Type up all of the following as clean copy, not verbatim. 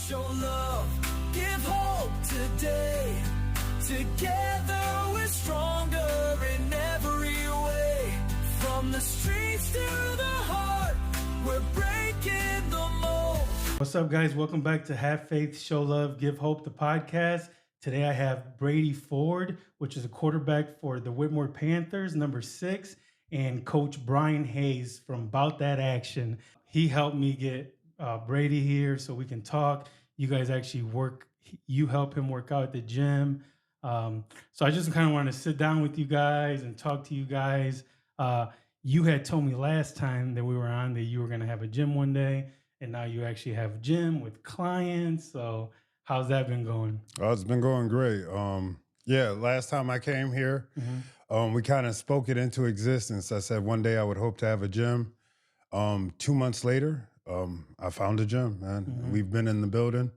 show love, give hope today. Together we're stronger in every way. From the streets to the heart, we're breaking the mold. What's up, guys? Welcome back to Have Faith, Show Love, Give Hope, the podcast. Today I have Brady Ford, which is a quarterback for the Whitmer Panthers, number 6, and Coach Coach Haynes from Bout Dat Action. He helped me get Brady here so we can talk. You guys actually you help him work out at the gym. So I just kind of want to sit down with you guys and talk to you guys. You had told me last time that we were on that you were going to have a gym one day, and now you actually have a gym with clients. So how's that been going? It's been going great. Last time I came here, we kind of spoke it into existence. I said one day I would hope to have a gym. 2 months later, I found a gym, man. We've been in the building.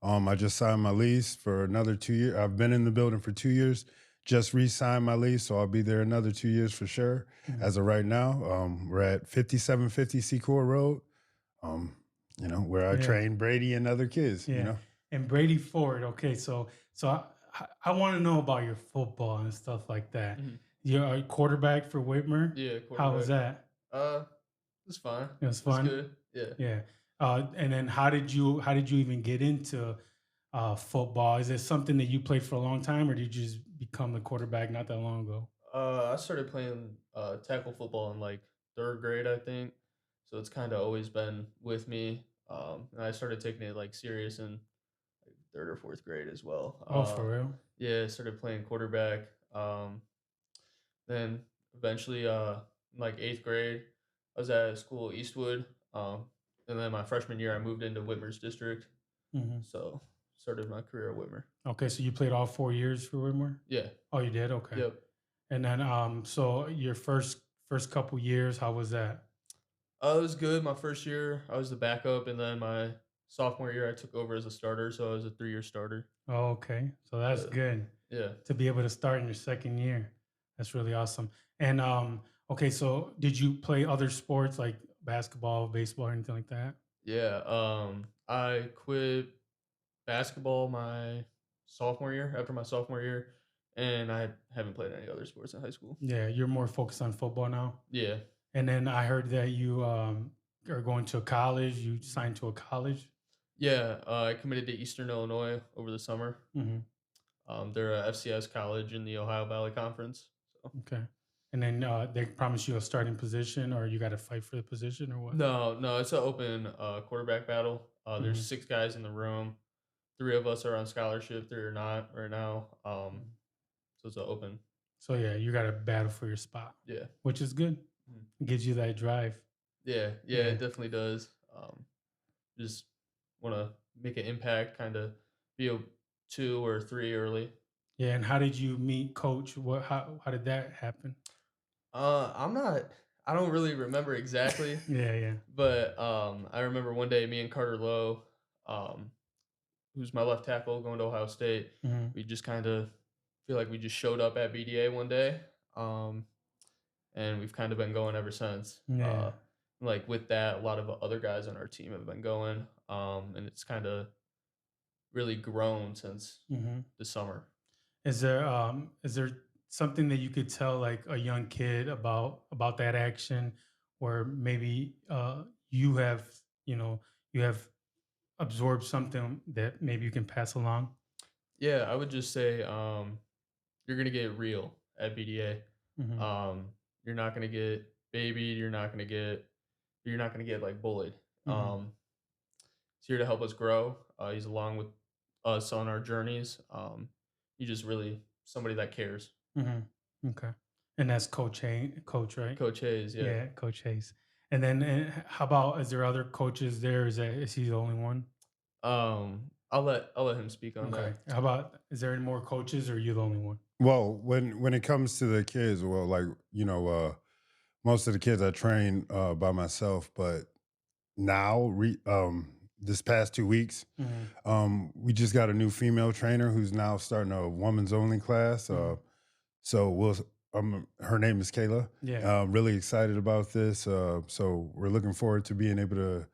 I just signed my lease for another 2 years. I've been in the building for 2 years, just re-signed my lease, so I'll be there another 2 years for sure. As of right now, we're at 5750 Secor Road, where I train Brady and other kids, And Brady Ford, okay, so I want to know about your football and stuff like that. You're a quarterback for Whitmer? Yeah, quarterback. How was that? It was fun. It was fun? It was good, yeah. Yeah. And then how did you even get into football? Is it something that you played for a long time, or did you just become the quarterback not that long ago? I started playing tackle football in like 3rd grade, I think. So it's kind of always been with me. And I started taking it like serious in like 3rd or 4th grade as well. For real? Yeah, I started playing quarterback. Then eventually, in like 8th grade, I was at a school, Eastwood. And then my freshman year, I moved into Whitmer's district. So started my career at Whitmer. Okay, so you played all 4 years for Whitmer? Yeah. Oh, you did? Okay. Yep. And then, so your first couple years, how was that? It was good. My first year, I was the backup, and then my sophomore year, I took over as a starter, so I was a 3-year starter. Oh, okay. So that's good. Yeah. To be able to start in your second year. That's really awesome. And, okay, so did you play other sports like basketball, baseball, or anything like that? Yeah. I quit basketball after my sophomore year, and I haven't played any other sports in high school. Yeah, you're more focused on football now? Yeah. And then I heard that you are going to college. You signed to a college? Yeah, I committed to Eastern Illinois over the summer. They're a FCS college in the Ohio Valley Conference. So. Okay. And then they promise you a starting position, or you got to fight for the position, or what? No, it's an open quarterback battle. There's 6 guys in the room. 3 of us are on scholarship, 3 are not right now. So it's an open. So yeah, you got to battle for your spot. Yeah, which is good. It gives you that drive. Yeah, it definitely does. Just want to make an impact, kind of be a 2 or 3 early. Yeah, and how did you meet Coach? How did that happen? I don't really remember exactly. Yeah. But I remember one day me and Carter Lowe, who's my left tackle going to Ohio State, we just kind of feel like we just showed up at BDA one day. And we've kind of been going ever since. Yeah. Like with that, a lot of other guys on our team have been going. And it's kind of really grown since the summer. Is there something that you could tell like a young kid about that action, where maybe you have absorbed something that maybe you can pass along? Yeah, I would just say you're gonna get real at BDA. You're not gonna get babied. You're not gonna get like bullied. He's here to help us grow. He's along with us on our journeys. He's just really somebody that cares. Okay. And that's Coach Haynes, right? Coach Haynes, yeah. Yeah, Coach Haynes. And then how about, is there other coaches there? Is he the only one? I'll let him speak on that. How about, is there any more coaches, or are you the only one? Well, when it comes to the kids, most of the kids I train by myself, but now this past 2 weeks, we just got a new female trainer who's now starting a women's only class. So her name is Kayla. Yeah. Really excited about this. So we're looking forward to being able to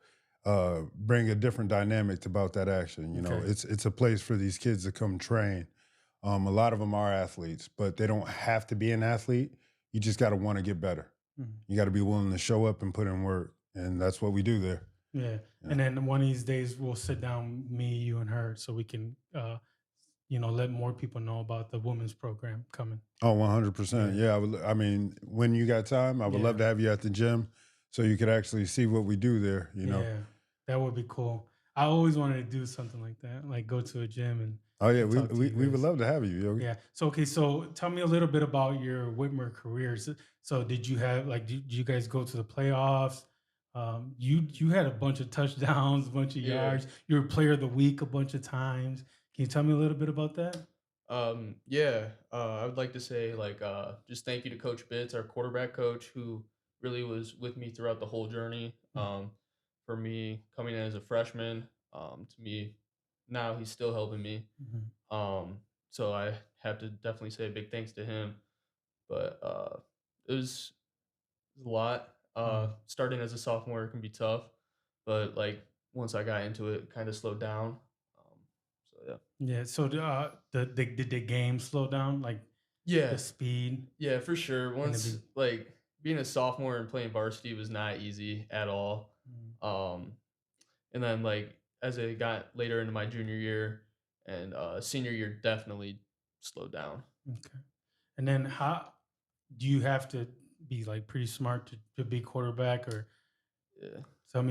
bring a different dynamic to Bout That Action. You know, Okay. it's a place for these kids to come train. A lot of them are athletes, but they don't have to be an athlete. You just got to want to get better. Mhm. You got to be willing to show up and put in work, and that's what we do there. Yeah. Yeah. And then one of these days we'll sit down, me, you, and her, so we can, let more people know about the women's program coming. Oh, 100%. Yeah. Yeah, I mean, when you got time, I would love Yeah. to have you at the gym so you could actually see what we do there. You know. Yeah, that would be cool. I always wanted to do something like that, like go to a gym and Oh yeah, and we talk to we, you we would guys. love to have you, Yogi. Yeah. So okay. So tell me a little bit about your Whitmer career. So did you have did you guys go to the playoffs? You had a bunch of touchdowns, a bunch of Yeah. yards. You were player of the week a bunch of times. Can you tell me a little bit about that? Yeah, I would like to say just thank you to Coach Bitts, our quarterback coach, who really was with me throughout the whole journey. For me coming in as a freshman, to me now he's still helping me. Mhm. So I have to definitely say a big thanks to him. But it was a lot. Mhm. Starting as a sophomore can be tough, but like once I got into it, kind of slowed down. Um, so yeah. Yeah. So did the game slow down, like Yeah, the speed yeah, for sure. in the Once like being a sophomore and playing varsity was not easy at all. beginning? Um, and then like as I got later into my junior year and senior year, definitely slowed down. Okay. And then how do you have to be like pretty smart to be quarterback, or Yeah, tell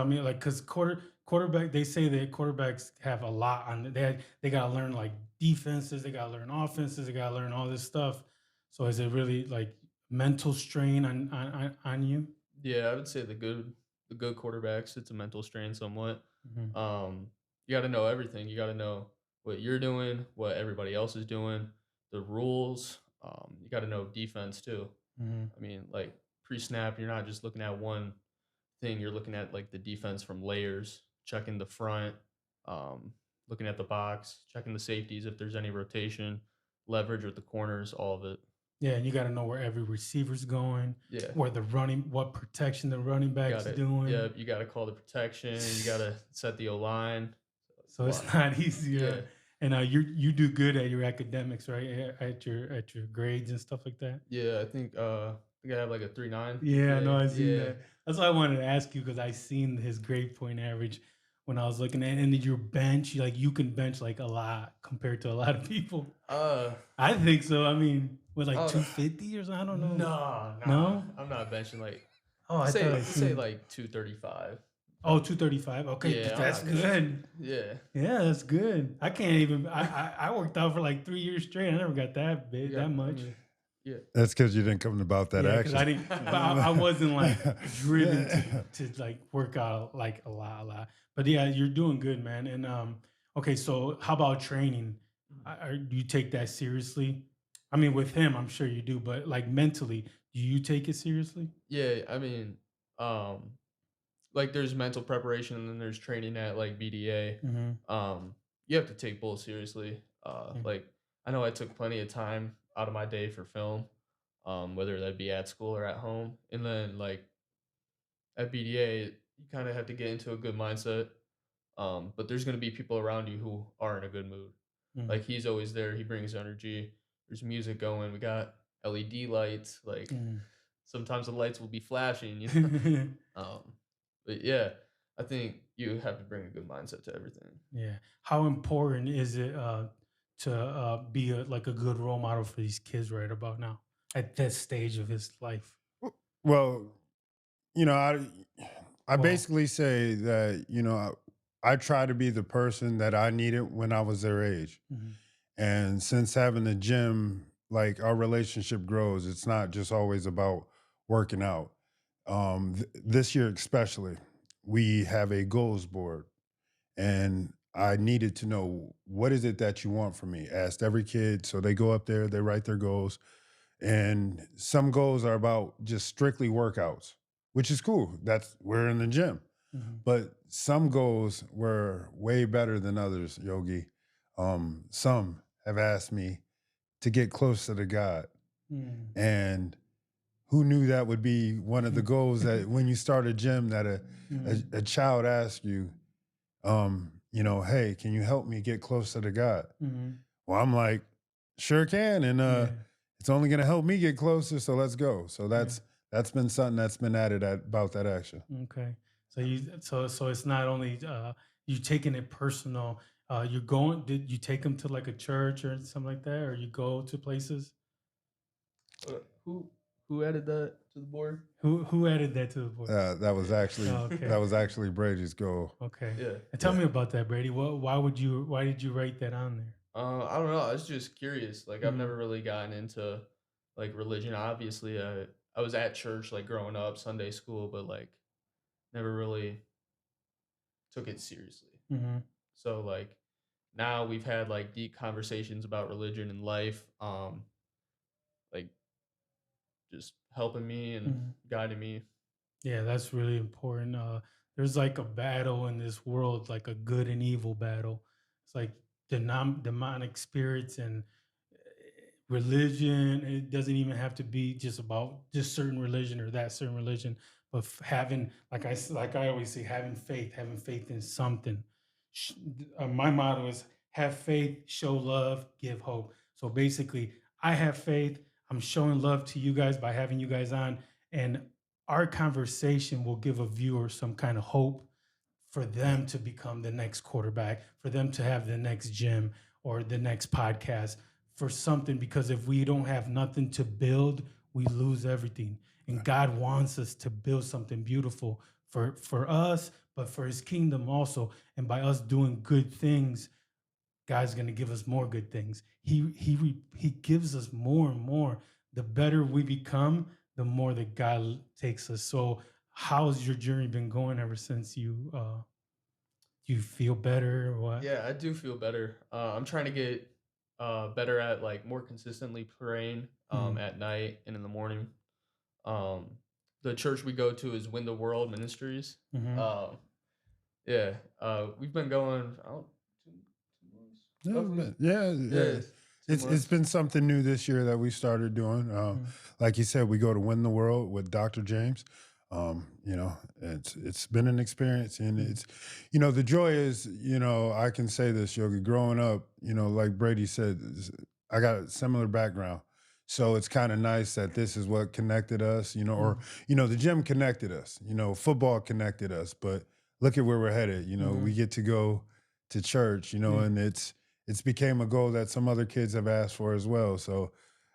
me like because quarterback, they say that quarterbacks have a lot on they gotta learn like defenses, they gotta learn offenses, they gotta learn all this stuff. So is it really like mental strain on you? yeah, I would say the good quarterbacks, it's a mental strain somewhat. Hmm. Um, you got to know everything. You got to know what you're doing, what everybody else is doing, the rules. You got to know defense too. Hmm. I mean, like pre-snap, you're not just looking at one thing. You're looking at like the defense from layers, checking the front, um, looking at the box, checking the safeties if there's any rotation, leverage with the corners, all of it. Yeah, and you got to know where every receiver's going, Yeah, what protection the running back's got it. doing. Yep, you got to call the protection. You got to set the O line. It's a So it's lot. not easy. Yeah, And you do good at your academics, right? At your grades and stuff like that. yeah. I think I have like a 3.9 Yeah, I know. GPA. I seen Yeah. that. That's why I wanted to ask you, because I seen his grade point average when I was looking at, and then your bench, like you can bench like a lot compared to a lot of people. Uh. I think so. I mean, with like Oh, 250 or something. I don't know. no, no. No? I'm not benching like Oh, I thought I let's say seen. like 235. Oh, 235. Okay, Yeah, I'm that's not benching. good. Yeah. Yeah, that's good. I can't even. I worked out for like 3 years straight. I never got that big, Yeah. that I much. mean, yeah. That's because you didn't come about that Yeah, because I action. didn't. But I wasn't like driven to like work out like a lot. But yeah, you're doing good, man. And okay, so how about training? Do you take that seriously? I mean, with him, I'm sure you do. But like mentally, do you take it seriously? Yeah, I mean, um, like there's mental preparation and then there's training at like BDA. Mm-hmm. You have to take both seriously. Like I know I took plenty of time out of my day for film, whether that be at school or at home. And then like at BDA, you kind of have to get into a good mindset. But there's gonna be people around you who are in a good mood. Like he's always there. He brings energy. There's music going. We got LED lights. Like sometimes the lights will be flashing. You know. Mm-hmm. But yeah, I think you have to bring a good mindset to everything. Yeah. How important is it to be like a good role model for these kids right about now at this stage of his life? Well, you know, I Well, basically say that, you know, I try to be the person that I needed when I was their age. mhm, And since having the gym, like our relationship grows, it's not just always about working out. This year, especially, we have a goals board, and I needed to know what is it that you want from me. Asked every kid, so they go up there, they write their goals, and some goals are about just strictly workouts, which is cool. That's we're in the gym. mhm, But some goals were way better than others, Yogi. Some have asked me to get closer to God. mm, And who knew that would be one of the goals that when you start a gym that a child asks you, hey, can you help me get closer to God? Well, I'm like, sure can. And it's only going to help me get closer. So let's go. So that's been something that's been added about that action. Okay. So it's not only you taking it personal. You're going. Did you take them to like a church or something like that, or you go to places? Who added that to the board? Who added that to the board? That was actually Okay. that was actually Brady's goal. Okay. Yeah. And tell me about that, Brady. Why did you write that on there? I don't know. I was just curious. Like I've never really gotten into like religion. Obviously, I was at church like growing up, Sunday school, but like never really took it seriously. So like now we've had like deep conversations about religion and life, like just helping me and guiding me. Yeah, that's really important. There's like a battle in this world, like a good and evil battle. It's like demonic spirits and religion. It doesn't even have to be just about just certain religion or that certain religion, but having, like I always say, having faith in something. My motto is have faith, show love, give hope. So basically, I have faith. I'm showing love to you guys by having you guys on, and our conversation will give a viewer some kind of hope for them to become the next quarterback, for them to have the next gym or the next podcast, for something. Because if we don't have nothing to build, we lose everything. And God wants us to build something beautiful for us, but for his kingdom also. And by us doing good things, God's going to give us more good things. He gives us more and more. The better we become, the more that God takes us. So how's your journey been going ever since you feel better or what? Yeah, I do feel better. I'm trying to get better at like more consistently praying at night and in the morning. The church we go to is Win the World Ministries. Yeah, we've been going. I don't, 2 months. Yeah. It's been something new this year that we started doing. Like you said, we go to Win the World with Dr. James. It's been an experience, and it's, the joy is, I can say this, Yogi, growing up, like Brady said, I got a similar background. So it's kind of nice that this is what connected us, or, the gym connected us, football connected us, but look at where we're headed. We get to go to church, and it's became a goal that some other kids have asked for as well. So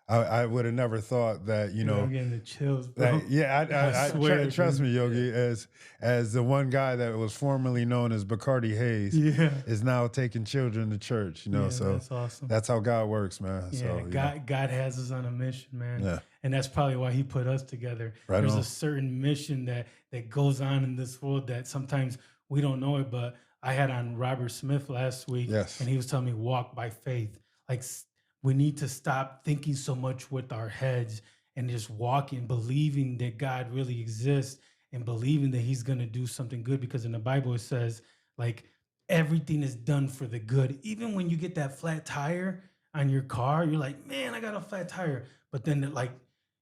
I would have never thought that, I'm getting the chills, bro. I trust me, Yogi, as the one guy that was formerly known as Bacardi Hayes is now taking children to church, so that's awesome. That's how God works, man. Yeah, so God has us on a mission, man. Yeah. And that's probably why he put us together. Right There's on. a certain mission that goes on in this world that sometimes we don't know it, but I had on Robert Smith last week, and he was telling me walk by faith. Like we need to stop thinking so much with our heads and just walking, believing that God really exists and believing that he's going to do something good. Because in the Bible, it says like everything is done for the good. Even when you get that flat tire on your car, you're like, man, I got a flat tire. But then like,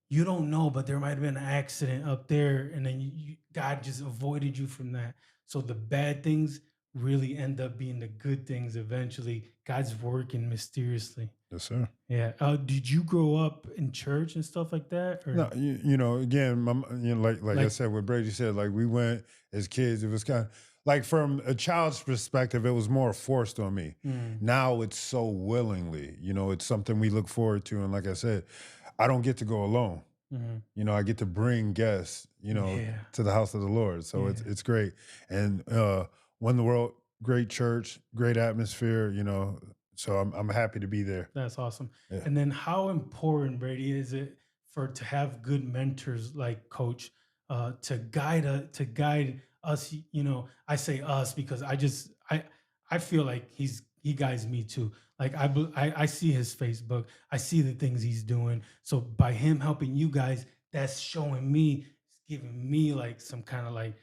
you don't know, but there might have been an accident up there, and then God just avoided you from that. So the bad things really end up being the good things eventually. God's working mysteriously. Yes, sir. Yeah. Did you grow up in church and stuff like that? Or? No, again, like I said, what Brady said, like we went as kids, it was kind of like from a child's perspective, it was more forced on me. Now it's so willingly, it's something we look forward to. And like I said, I don't get to go alone. I get to bring guests, to the house of the Lord. So it's great. And Win the World, great church, great atmosphere, so I'm happy to be there. That's awesome. Yeah. And then how important, Brady, is it to have good mentors like Coach to guide us? I say us because I feel like he guides me too. Like I see his Facebook, I see the things he's doing. So by him helping you guys, that's showing me, it's giving me like some kind of like,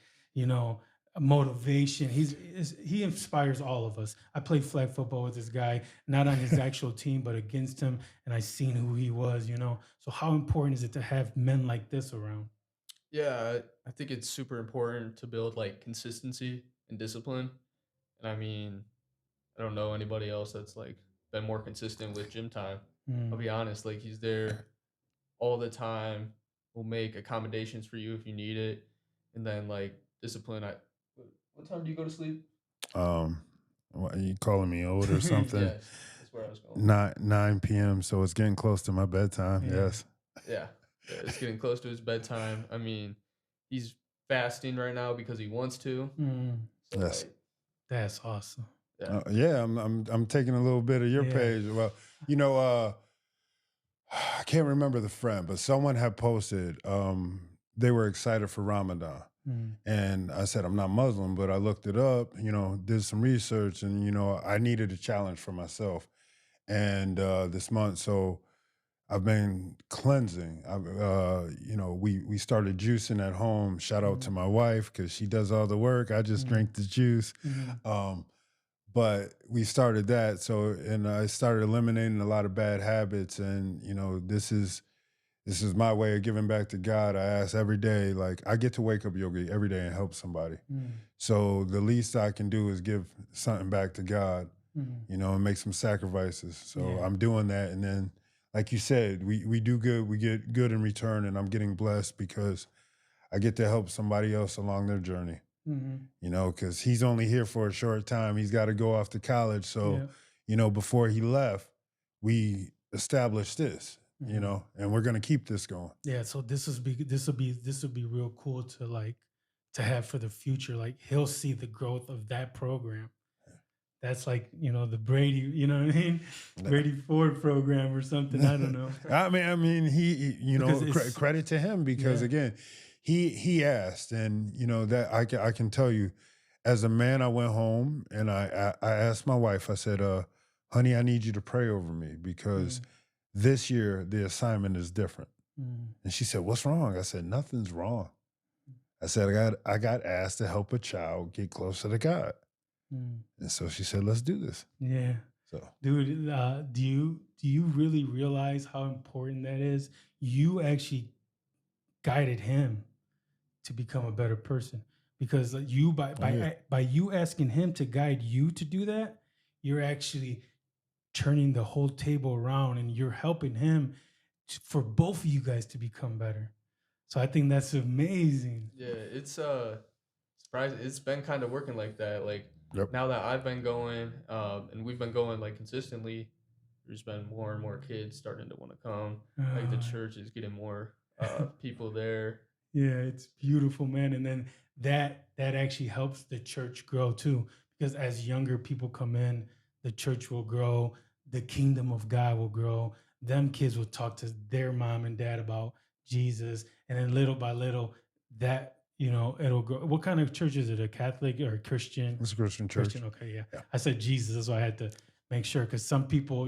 motivation. He inspires all of us. I played flag football with this guy, not on his actual team, but against him, and I seen who he was. So how important is it to have men like this around? Yeah, I think it's super important to build like consistency and discipline. And I mean, I don't know anybody else that's like been more consistent with gym time. I'll Mm, be honest, like he's there all the time. Will make accommodations for you if you need it, and then like discipline. What time do you go to sleep? Um, what, are you calling me old or something? Yes, that's where I was going. 9 p.m. So it's getting close to my bedtime. yeah. Yes. Yeah, yeah, it's getting close to his bedtime. I mean, he's fasting right now because he wants to. Mm, So Yes. like, that's awesome. yeah, Yeah, I'm taking a little bit of your Yeah. page. Well, you know, I can't remember the friend, but someone had posted. They were excited for Ramadan, Mm, and I said I'm not Muslim, but I looked it up. Did some research, and I needed a challenge for myself, and this month, so I've been cleansing. We started juicing at home. Shout out to mm, my wife because she does all the work. I just mm, drink the juice. mm, Um, but we started that. So, and I started eliminating a lot of bad habits. And this is my way of giving back to God. I ask every day, like I get to wake up yogi every day and help somebody. mm, So the least I can do is give something back to God, mm. and make some sacrifices. So Yeah. I'm doing that. And then, like you said, we do good, we get good in return, and I'm getting blessed because I get to help somebody else along their journey, Mhm. because he's only here for a short time. He's got to go off to college. So, Yeah. before he left, we established this, Mhm. and we're going to keep this going. Yeah, so this will be real cool to to have for the future. Like he'll see the growth of that program. That's like, the Brady, what I mean? Brady Ford program or something. I don't know. I mean, Because credit to him because yeah. again, he asked, and that I can tell you, as a man, I went home and I asked my wife. I said, "Honey, I need you to pray over me because Mm, this year the assignment is different." mm, And she said, "What's wrong?" I said, "Nothing's wrong." I said, "I got asked to help a child get closer to God," mm. and so she said, "Let's do this." Yeah. So Dude, do you really realize how important that is? You actually guided him to become a better person because you by oh yeah. by you asking him to guide you to do that, you're actually turning the whole table around and you're helping him for both of you guys to become better. So I think that's amazing. yeah, it's surprising. It's been kind of working like that. Like Yep. now that I've been going, and we've been going like consistently, there's been more and more kids starting to want to come. Like the Uh, church is getting more people there. yeah, it's beautiful, man. And then that actually helps the church grow too, because as younger people come in, the church will grow, the kingdom of God will grow. Them kids will talk to their mom and dad about Jesus, and then little by little, that it'll grow. What kind of church is it? A Catholic or a Christian? It's a Christian Christian. church. Okay, yeah. Yeah. I said Jesus, that's why I had to make sure because some people,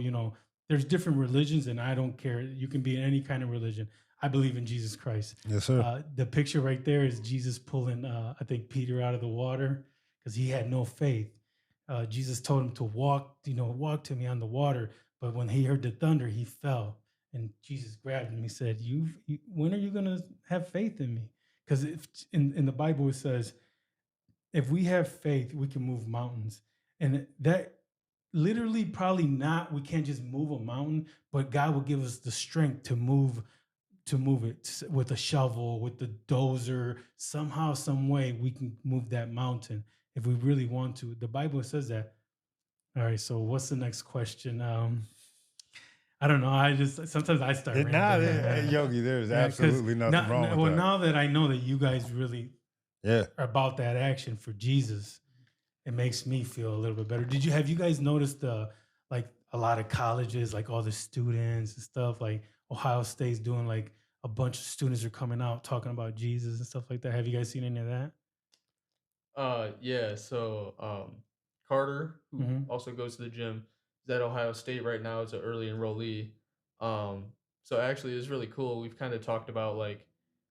there's different religions, and I don't care. You can be in any kind of religion. I believe in Jesus Christ. Yes, sir. The picture right there is Jesus pulling, I think, Peter out of the water because he had no faith. Jesus told him to walk, walk to me on the water. But when he heard the thunder, he fell. And Jesus grabbed him. He said, when are you going to have faith in me? Because in the Bible, it says, if we have faith, we can move mountains. And that literally probably not, we can't just move a mountain, but God will give us the strength to move it with a shovel, with the dozer, somehow, some way we can move that mountain if we really want to. The Bible says that. All right. So what's the next question? I don't know. I just sometimes I start Nah, rambling. Yogi, there's Yeah, because absolutely nothing wrong with that. now that I know that you guys really Yeah. are about that action for Jesus, it makes me feel a little bit better. Have you guys noticed like a lot of colleges, like all the students and stuff, like Ohio State's doing like a bunch of students are coming out talking about Jesus and stuff like that. Have you guys seen any of that? Yeah. So Carter, who Mm-hmm. also goes to the gym, is at Ohio State right now. Is an early enrollee. Um, so actually, it's really cool. We've kind of talked about like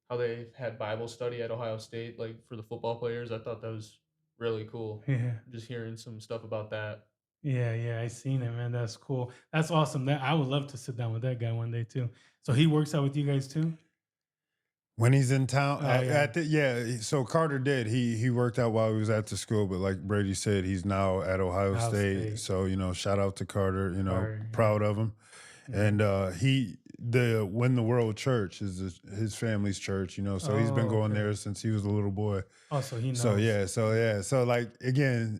how they've had Bible study at Ohio State, like for the football players. I thought that was really cool. Yeah. Just hearing some stuff about that. Yeah, I seen it, man. That's cool. That's awesome. That I would love to sit down with that guy one day too. So he works out with you guys too? When he's in town, Oh, yeah. So Carter did. He worked out while he was at the school, but like Brady said, he's now at Ohio Ohio State. State. So shout out to Carter. Carter, yeah. Proud of him. Mhm. And the Win the World Church is his family's church. So he's been Oh, going okay. there since he was a little boy. Oh, so he knows. So like again,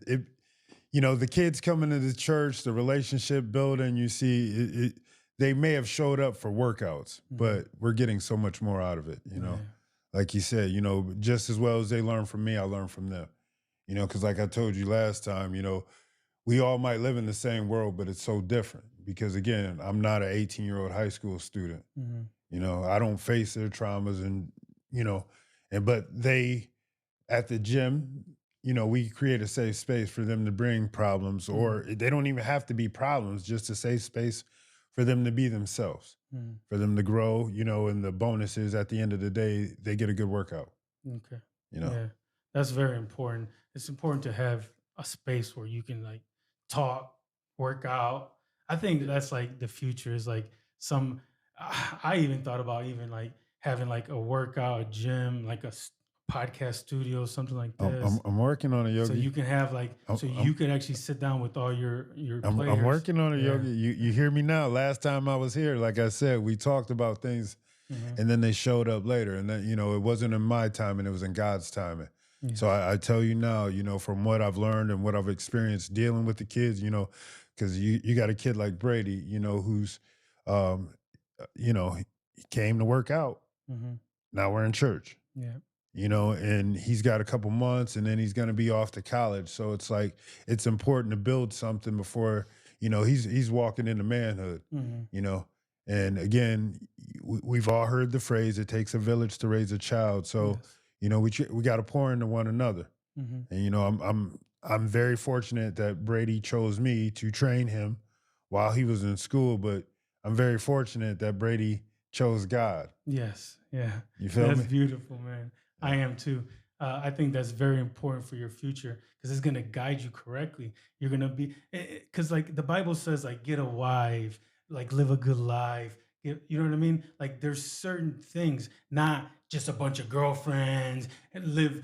the kids coming to the church, the relationship building. You see, they may have showed up for workouts, but we're getting so much more out of it. Yeah. Like you said, just as well as they learn from me, I learn from them. Because like I told you last time, we all might live in the same world, but it's so different. Because again, I'm not an 18-year-old high school student. Mhm. I don't face their traumas, but they at the gym, we create a safe space for them to bring problems, or they don't even have to be problems, just a safe space for them to be themselves, for them to grow, and the bonus is at the end of the day, they get a good workout. Okay. You know? Yeah. That's very important. It's important to have a space where you can like talk, work out. I think that's like the future is like I even thought about even like having like a workout, a gym, like a podcast studio, something like this. I'm working on it, Yogi. So you can have like, you can actually sit down with all your players. I'm working on it, Yeah. Yogi. You hear me now? Last time I was here, like I said, we talked about things, and then they showed up later, and then it wasn't in my timing; it was in God's timing. Yeah. So I tell you now, from what I've learned and what I've experienced dealing with the kids, because you got a kid like Brady, who's, he came to work out. Mhm. Now we're in church. Yeah. And he's got a couple months and then he's going to be off to college. So it's like, it's important to build something before, he's walking into manhood, and again, we've all heard the phrase, it takes a village to raise a child. So, Yes. we got to pour into one another. Mhm. And, I'm very fortunate that Brady chose me to train him while he was in school, but I'm very fortunate that Brady chose God. Yes. Yeah. You feel That's me? beautiful, man. I am too. I think that's very important for your future because it's going to guide you correctly. You're going to be, because like the Bible says, like get a wife, like live a good life. You know what I mean? Like there's certain things, not just a bunch of girlfriends and live,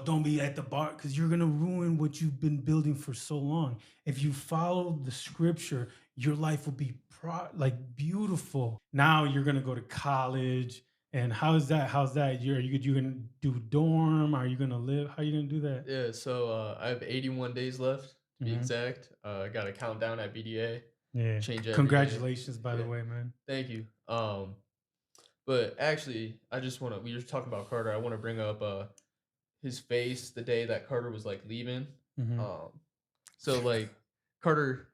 don't be at the bar because you're going to ruin what you've been building for so long. If you follow the scripture, your life will be like beautiful. Now you're going to go to college. And how's that? You gonna do dorm? Are you gonna live? How are you gonna do that? Yeah, so I have 81 days left to be Mhm. exact. I got a countdown at BDA. Yeah. Change every day. Congratulations, by the Yeah. way, man. Thank you. But actually, we were talking about Carter. I want to bring up his face the day that Carter was like leaving. Mhm. So like Carter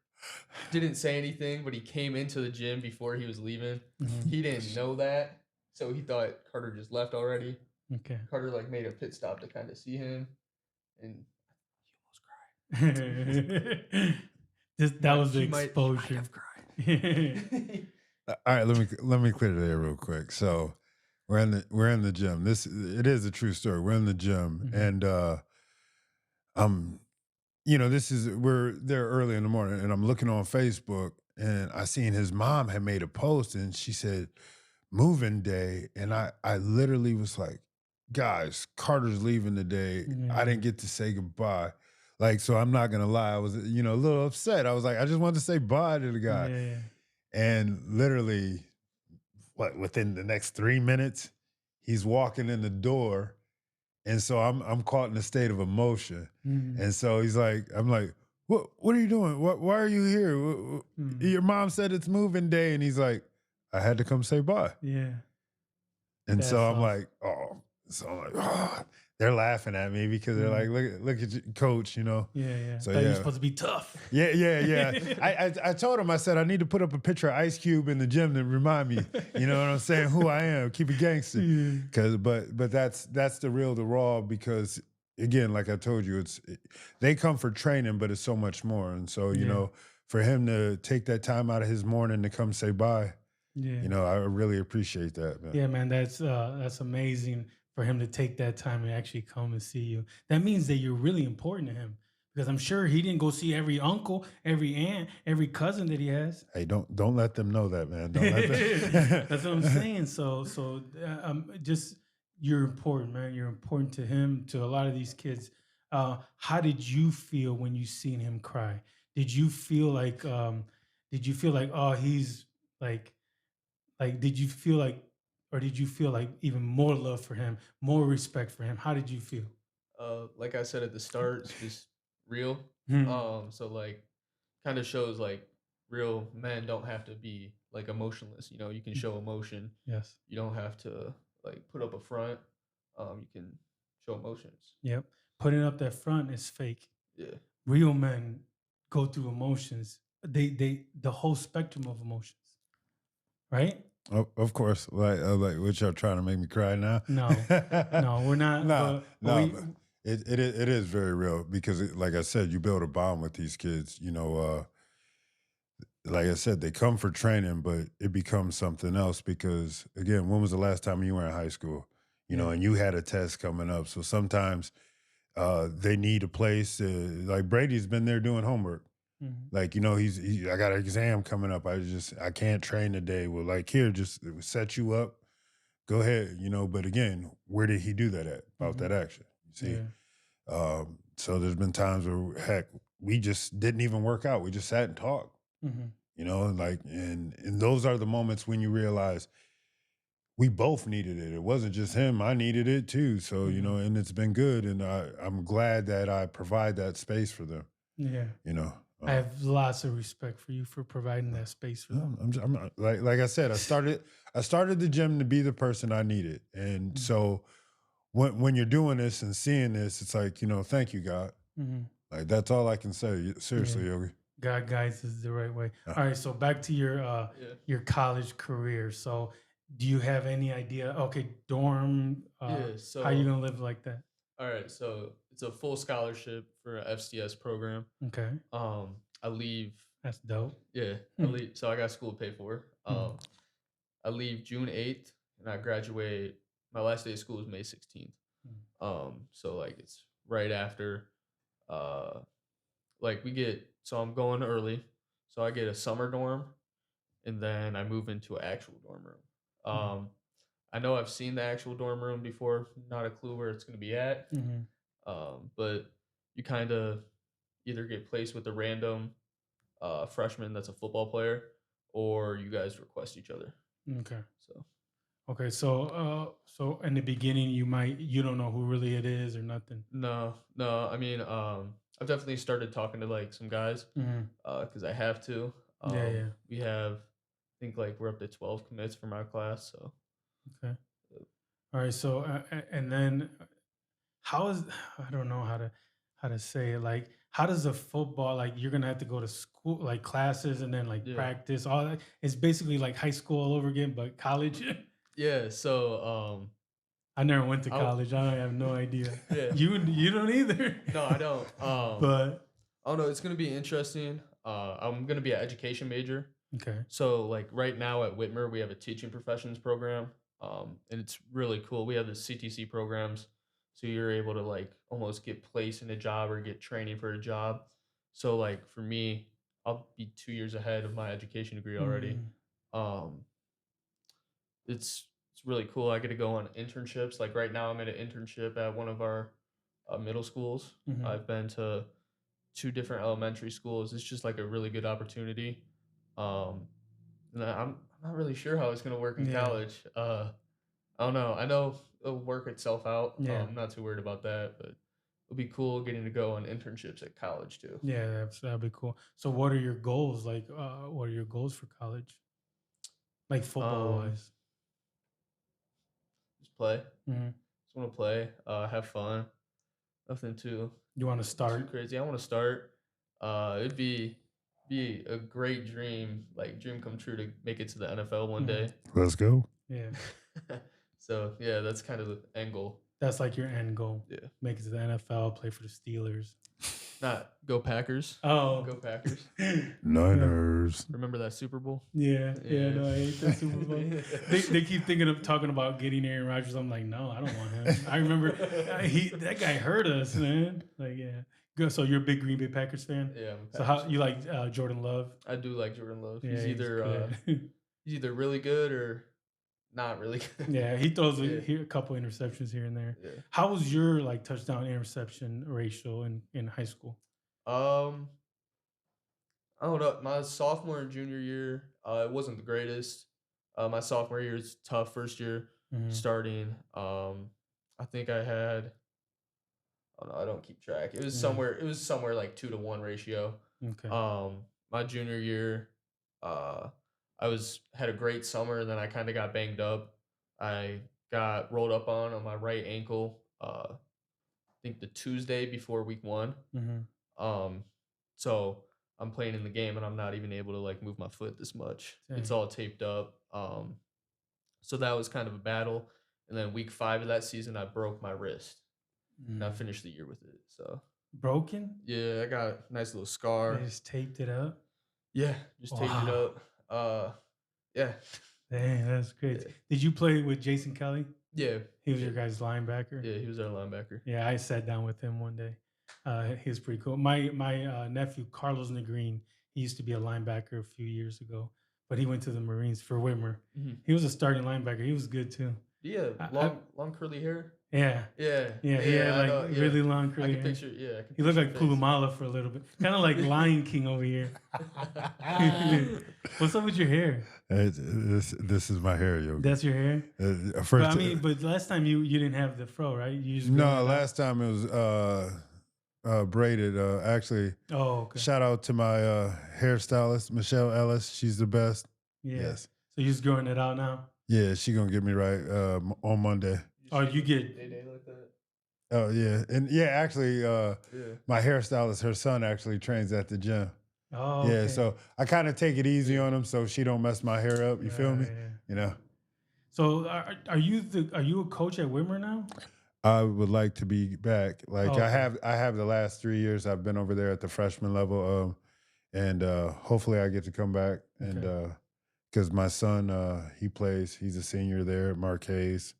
didn't say anything, but he came into the gym before he was leaving. Mhm. He didn't know that. So he thought Carter just left already. Okay. Carter like made a pit stop to kind of see him, and That was the he might exposure. have cried. All right, let me clear there real quick. So we're in the gym. It is a true story. We're in the gym, and we're there early in the morning, and I'm looking on Facebook, and I seen his mom had made a post, and she said moving day, and I literally was like, guys, Carter's leaving today. I didn't get to say goodbye. Like, so I'm not gonna lie, I was a little upset. I was like, I just wanted to say bye to the guy. Yeah. And literally, within the next 3 minutes, he's walking in the door. And so I'm caught in a state of emotion. Mhm. And so I'm like, what are you doing? Why are you here? Your mom said it's moving day. And he's like, I had to come say bye. Yeah. And That's so I'm awesome. like, oh, they're laughing at me because they're like, look at you, coach, Yeah. So Thought you're supposed to be tough. Yeah. I told him, I said, I need to put up a picture of Ice Cube in the gym to remind me, you know what I'm saying, who I am, keep it gangster. Yeah. But that's the real, the raw, because again, like I told you, they come for training, but it's so much more. And so, for him to take that time out of his morning to come say bye, Yeah. I really appreciate that, man. Yeah, man, that's amazing for him to take that time and actually come and see you. That means that you're really important to him because I'm sure he didn't go see every uncle, every aunt, every cousin that he has. Hey, don't let them know that, man. Don't let them. That's what I'm saying. So just you're important, man. You're important to him, to a lot of these kids. How did you feel when you seen him cry? Did you feel like oh, he's did you feel like, or did you feel like even more love for him, more respect for him? How did you feel? Like I said at the start, it's just real. So like kind of shows like real men don't have to be like emotionless. You know, you can show emotion. Yes. You don't have to like put up a front. You can show emotions. Yep. Putting up that front is fake. Yeah. Real men go through emotions. The whole spectrum of emotions. Right? Of course, like what y'all trying to make me cry now? No, no, we're not. No, but it is very real because, like I said, you build a bond with these kids. You know, like I said, they come for training, but it becomes something else because, again, when was the last time you were in high school? You know, and you had a test coming up, so sometimes they need a place. Like Brady's been there doing homework. Like, you know, I got an exam coming up. I can't train today. Well, like here, just set you up. Go ahead, you know. But again, where did he do that at? Bout That Action. You see? Yeah. So there's been times where, heck, we just didn't even work out. We just sat and talked, you know, and those are the moments when you realize we both needed it. It wasn't just him. I needed it too. So, you know, and it's been good. And I'm glad that I provide that space for them. Yeah. You know. I have lots of respect for you for providing that space for them. I'm like I said, I started the gym to be the person I needed, and so when you're doing this and seeing this, it's like, you know, thank you, God. Like that's all I can say. Seriously, Yogi. God guides us the right way. All right, so back to your college career. So, do you have any idea? Okay, dorm. So how are you gonna live like that? All right, so it's a full scholarship for a FCS program. Okay. I leave. That's dope. Yeah, I leave. So I got school to pay for. I leave June 8th, and I graduate. My last day of school is May 16th. So like it's right after. Like so I'm going early, so I get a summer dorm, and then I move into an actual dorm room. I know I've seen the actual dorm room before. Not a clue where it's going to be at. But you kind of either get placed with a random freshman that's a football player, or you guys request each other. Okay. So in the beginning, you don't know who really it is or nothing. No. I mean, I've definitely started talking to like some guys because I have to. We have, I think like we're up to 12 commits for my class. So. Okay. All right. So and then I don't know how to say it. Like, how does a football, like you're gonna have to go to school, like classes, and then like practice, all that? It's basically like high school all over again, but college. Yeah. So I never went to college. I have no idea. Yeah. You don't either. No, I don't. But I don't know. It's gonna be interesting. I'm gonna be an education major. Okay. So like right now at Whitmer, we have a teaching professions program, and it's really cool. We have the CTC programs, so you're able to like almost get placed in a job or get training for a job. So like for me, I'll be 2 years ahead of my education degree already. It's really cool. I get to go on internships. Like right now, I'm at an internship at one of our middle schools. I've been to 2 different elementary schools. It's just like a really good opportunity. And I'm not really sure how it's gonna work in college. I don't know. I know it'll work itself out. I'm not too worried about that, but it'll be cool getting to go on internships at college too. Yeah, that'd be cool. So, what are your goals? Like, what are your goals for college? Like football wise. Just play. Just want to play. Have fun. Nothing too. You want to start? Too crazy. I want to start. It'd be a great dream come true to make it to the NFL one day. Let's go. Yeah. So yeah, that's kind of the end goal. That's like your end goal. Yeah. Make it to the NFL, play for the Steelers. Not go Packers. Oh, Go Packers. Niners. Remember that Super Bowl? Yeah. No, I hate that Super Bowl. They keep talking about getting Aaron Rodgers. I'm like, no, I don't want him. I remember that guy hurt us, man. Like, yeah. Good. So you're a big Green Bay Packers fan? Yeah. I'm a So Packers how you like Jordan Love? I do like Jordan Love. Yeah, He's either really good or not really good. Yeah, he throws a couple interceptions here and there. Yeah. How was your like touchdown interception ratio in high school? I don't know. My sophomore and junior year, it wasn't the greatest. My sophomore year is tough. First year starting. I think I had. Oh no, I don't keep track. It was somewhere. It was somewhere like 2-to-1 ratio. Okay. My junior year, I had a great summer, and then I kind of got banged up. I got rolled up on my right ankle. I think the Tuesday before week 1. So I'm playing in the game, and I'm not even able to like move my foot this much. Dang. It's all taped up. So that was kind of a battle. And then week 5 of that season, I broke my wrist. And I finished the year with it. So broken? yeah, I got a nice little scar. They just taped it up. Yeah, just taped it up. Yeah. Dang, that's great. Yeah. Did you play with Jason Kelly? Yeah. He was your guy's linebacker? Yeah, he was our linebacker. Yeah, I sat down with him one day. He was pretty cool. My nephew, Carlos Negreen, he used to be a linebacker a few years ago, but he went to the Marines for Whitmer. He was a starting linebacker. He was good too. Yeah, long curly hair. Yeah. Yeah. He had like really long curly hair. He looked like Pulumala for a little bit. Kind of like Lion King over here. What's up with your hair? This is my hair, yo. That's your hair? But last time you didn't have the fro, right? You just last time it was braided. Actually, okay. Shout out to my hairstylist, Michelle Ellis. She's the best. Yeah. Yes. So you're just growing it out now? Yeah, she gonna get me right on Monday. Oh, you get day like that? Oh yeah, and actually, my hairstylist, her son actually trains at the gym. Oh, yeah. okay. So I kind of take it easy on him, so she don't mess my hair up. You feel me? Yeah. You know. So are you a coach at Whitmer now? I would like to be back. Like okay. I have the last 3 years. I've been over there at the freshman level, and hopefully I get to come back and. Because my son, he's a senior there at Marquez.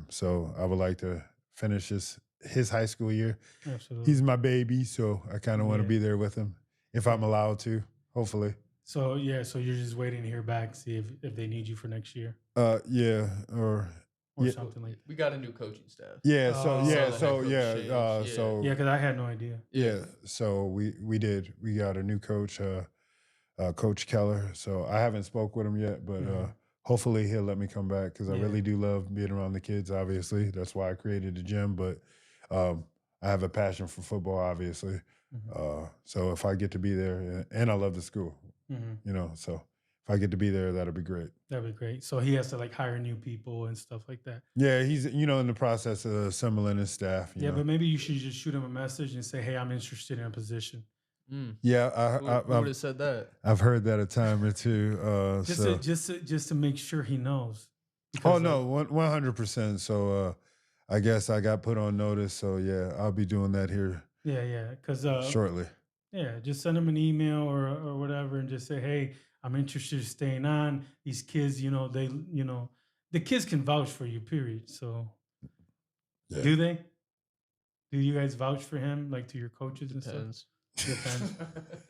So I would like to finish his high school year. Absolutely. He's my baby, so I kind of want to be there with him if I'm allowed to, hopefully. So you're just waiting to hear back, see if they need you for next year. Yeah, or something like that. We got a new coaching staff. Yeah, because I had no idea. Yeah, so we did. We got a new coach. Coach Keller. So I haven't spoke with him yet, but hopefully he'll let me come back because I really do love being around the kids, obviously. That's why I created the gym, but I have a passion for football, obviously. So if I get to be there, and I love the school, so if I get to be there, that'll be great. That'd be great. So he has to like hire new people and stuff like that. Yeah, he's, in the process of assembling his staff. You know? But maybe you should just shoot him a message and say, hey, I'm interested in a position. Yeah, who would have said that? I've heard that a time or two. Just to make sure he knows. Oh no, 100%. So I guess I got put on notice. So yeah, I'll be doing that here. Yeah, because shortly. Yeah, just send him an email or whatever, and just say, hey, I'm interested in staying on. These kids, the kids can vouch for you. Period. So, do they? Do you guys vouch for him, like to your coaches and stuff? Depends.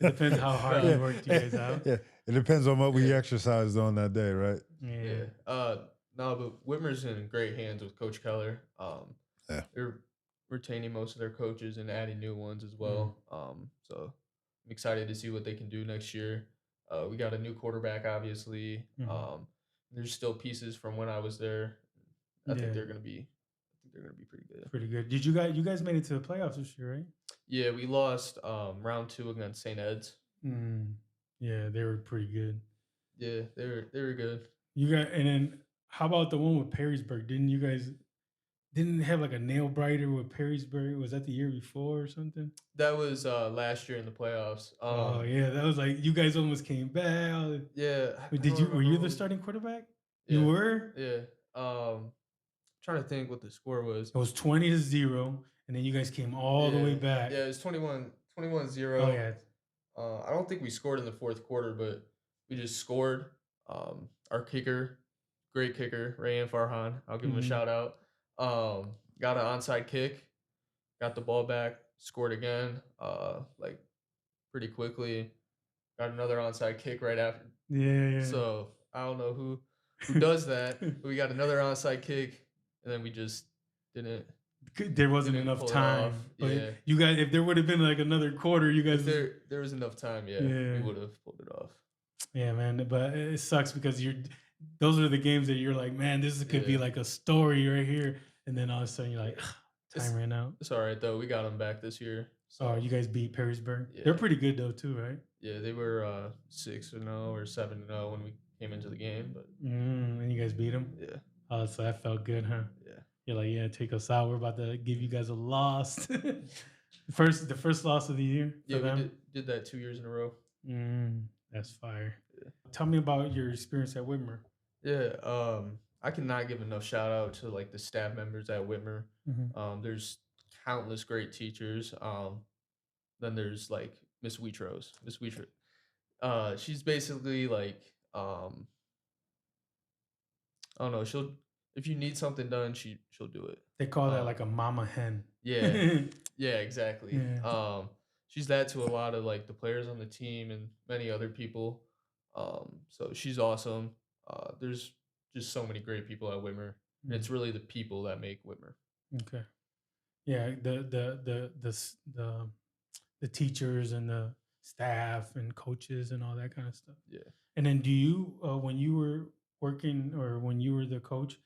It depends how hard you worked you guys out. Yeah, it depends on what we exercised on that day, right? Yeah. No, but Whitmer's in great hands with Coach Keller. They're retaining most of their coaches and adding new ones as well. So I'm excited to see what they can do next year. We got a new quarterback, obviously. There's still pieces from when I was there. I think they're gonna be pretty good. Pretty good. Did you guys made it to the playoffs this year, right? Yeah, we lost round 2 against St. Ed's. Yeah, they were pretty good. Yeah, they were good. And then how about the one with Perrysburg? Didn't you guys have like a nail biter with Perrysburg? Was that the year before or something? That was last year in the playoffs. That was like you guys almost came back. Yeah. Were you the starting quarterback? Yeah. You were? Yeah. Trying to think what the score was. It was 20-0, and then you guys came all the way back. Yeah, it was 21-0. Oh yeah. I don't think we scored in the fourth quarter, but we just scored. Our kicker, great kicker, Rayan Farhan. I'll give him a shout out. Got an onside kick, got the ball back, scored again, like pretty quickly. Got another onside kick right after. Yeah. So I don't know who does that. But we got another onside kick, and then we just didn't. There wasn't Didn't enough pull it time. off. But Yeah. you guys, if there would have been like another quarter, you guys. If there was enough time, we would have pulled it off. Yeah, man. But it sucks because those are the games that you're like, man, this could be like a story right here, and then all of a sudden you're like, time ran out. It's all right though. We got them back this year. So you guys beat Perrysburg. Yeah. They're pretty good though too, right? Yeah, they were 6-0 or 7-0 when we came into the game, but and you guys beat them. Yeah. Oh, so that felt good, huh? Yeah. You're like, yeah, take us out. We're about to give you guys a loss. the first loss of the year. Yeah, we did that 2 years in a row. That's fire. Yeah. Tell me about your experience at Whitmer. Yeah, I cannot give enough shout out to like the staff members at Whitmer. There's countless great teachers. Then there's like Miss Wheatrose. She's basically like I don't know. If you need something done, she'll do it. They call that like a mama hen. Yeah, yeah, exactly. Yeah. She's that to a lot of like the players on the team and many other people. So she's awesome. There's just so many great people at Whitmer. And it's really the people that make Whitmer. Okay. Yeah, the teachers and the staff and coaches and all that kind of stuff. Yeah. And then do you when you were working or when you were the coach,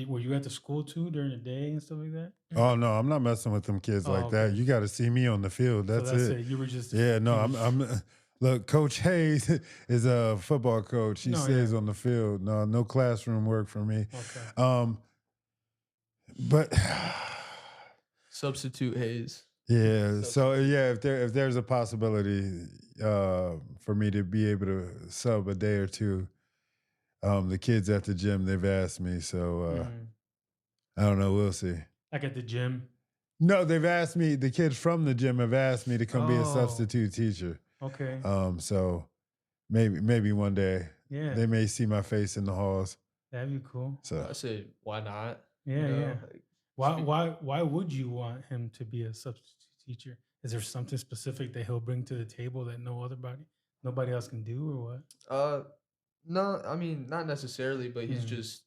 were you at the school too during the day and stuff like that? Oh no, I'm not messing with them kids like that. You got to see me on the field. That's it. You were just I'm look, Coach Haynes is a football coach. He stays on the field. No classroom work for me. Okay. But Substitute Hayes. Yeah. So yeah, if there's a possibility for me to be able to sub a day or two, the kids at the gym, they've asked me. So I don't know. We'll see. Like at the gym? No, they've asked me. The kids from the gym have asked me to come be a substitute teacher. Okay. So maybe one day. Yeah. They may see my face in the halls. That'd be cool. So I said, why not? Yeah, Why would you want him to be a substitute teacher? Is there something specific that he'll bring to the table that nobody else can do, or what? No, I mean not necessarily, but he's just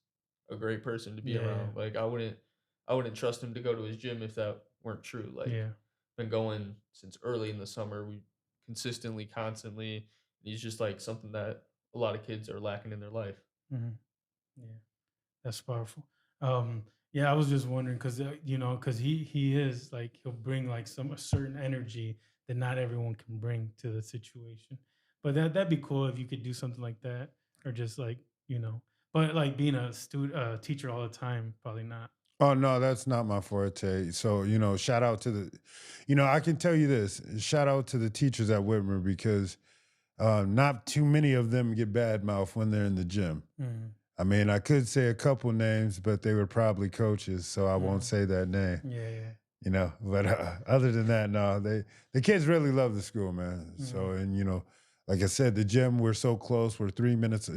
a great person to be around. Like I wouldn't trust him to go to his gym if that weren't true. Like been going since early in the summer. We constantly. He's just like something that a lot of kids are lacking in their life. Yeah, that's powerful. Yeah, I was just wondering because he is like he'll bring like a certain energy that not everyone can bring to the situation. But that'd be cool if you could do something like that, or just like But like being a teacher all the time, probably not. Oh no, that's not my forte. So shout out to the, I can tell you this. Shout out to the teachers at Whitmer because not too many of them get bad mouth when they're in the gym. I mean, I could say a couple names, but they were probably coaches, so I won't say that name. Yeah. But other than that, no, the kids really love the school, man. So, and like I said, the gym, we're so close. We're 3 minutes,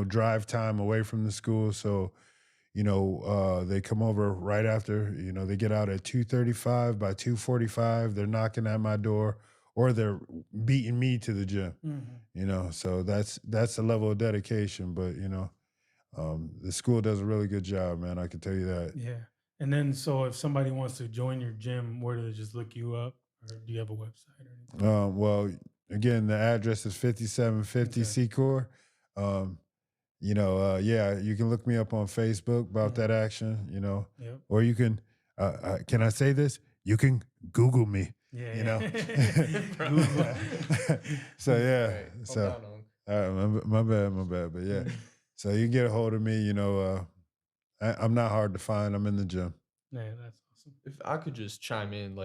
drive time away from the school. So, they come over right after. They get out at 2:35. By 2:45, they're knocking at my door, or they're beating me to the gym. So that's a level of dedication. But the school does a really good job, man. I can tell you that. Yeah. And then, so if somebody wants to join your gym, where do they just look you up, or do you have a website or anything? Well, again, the address is 5750 Secor. You can look me up on Facebook, Bout That Action, or you can, can I say this? You can Google me, So, yeah. Right. So, my bad. But yeah. So you get a hold of me, I'm not hard to find. I'm in the gym. Yeah, that's awesome. If I could just chime in,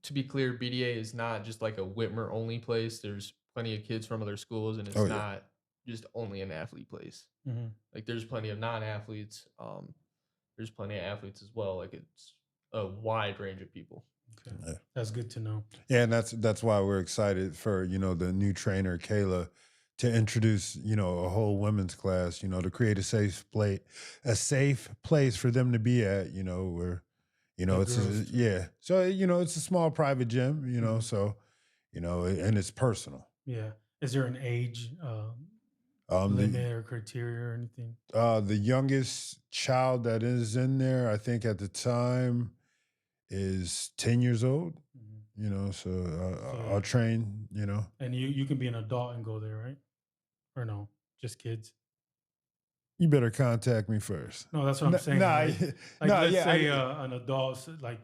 to be clear, BDA is not just like a Whitmer only place. There's plenty of kids from other schools, and it's not just only an athlete place. Like there's plenty of non-athletes. There's plenty of athletes as well. Like it's a wide range of people. Okay. Yeah. That's good to know. Yeah, and that's why we're excited for, the new trainer Kayla to introduce, a whole women's class, to create a safe place for them to be at, where, The it's girls too. yeah. So, it's a small private gym, Mhm. so, and it's personal. Yeah. Is there an age Um the limit or criteria or anything? the youngest child that is in there, I think at the time is 10 years old, Mhm. so So I'll train, and you can be an adult and go there, right? Or no, just kids? You better contact me first. No, that's what I'm saying. Nah, Like nah, let's yeah, say an adult like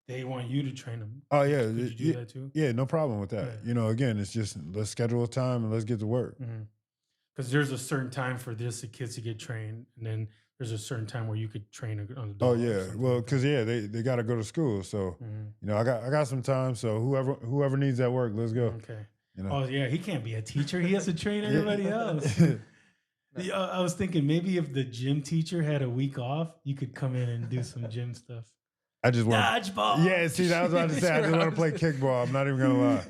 they want you to train them. oh Could you do that too? yeah, no problem with that. Yeah. Again, it's just let's schedule a time and let's get to work. Because there's a certain time for this the kids to get trained, and then there's a certain time where you could train an adult. Oh or yeah, something well, like that. because they got to go to school, so Mhm. I got some time. So whoever needs that work, let's go. Okay. You know, Oh yeah, he can't be a teacher. He has to train everybody else. No. Yeah, I was thinking maybe if the gym teacher had a week off, you could come in and do some gym stuff. I just want Dodgeball. Yeah, see, I was about to say I just want to play kickball. I'm not even gonna lie.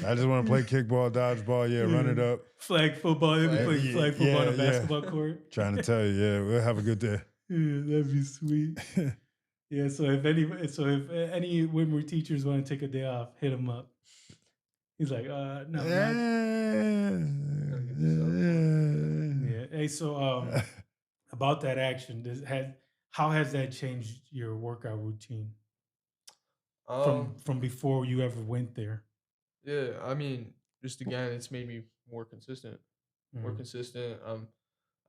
I just want to play kickball, dodgeball. Yeah, run it up. Flag football. They'll be playing Yeah, flag football on a yeah. basketball court. Trying to tell you, yeah, we'll have a good day. Yeah, that'd be sweet. Yeah, so if any Whitmer teachers want to take a day off, hit him up. He's like, no, not. Yeah. Hey, so about that action, how has that changed your workout routine from before you ever went there? Yeah, I mean, just again, it's made me more consistent. More Mhm. consistent.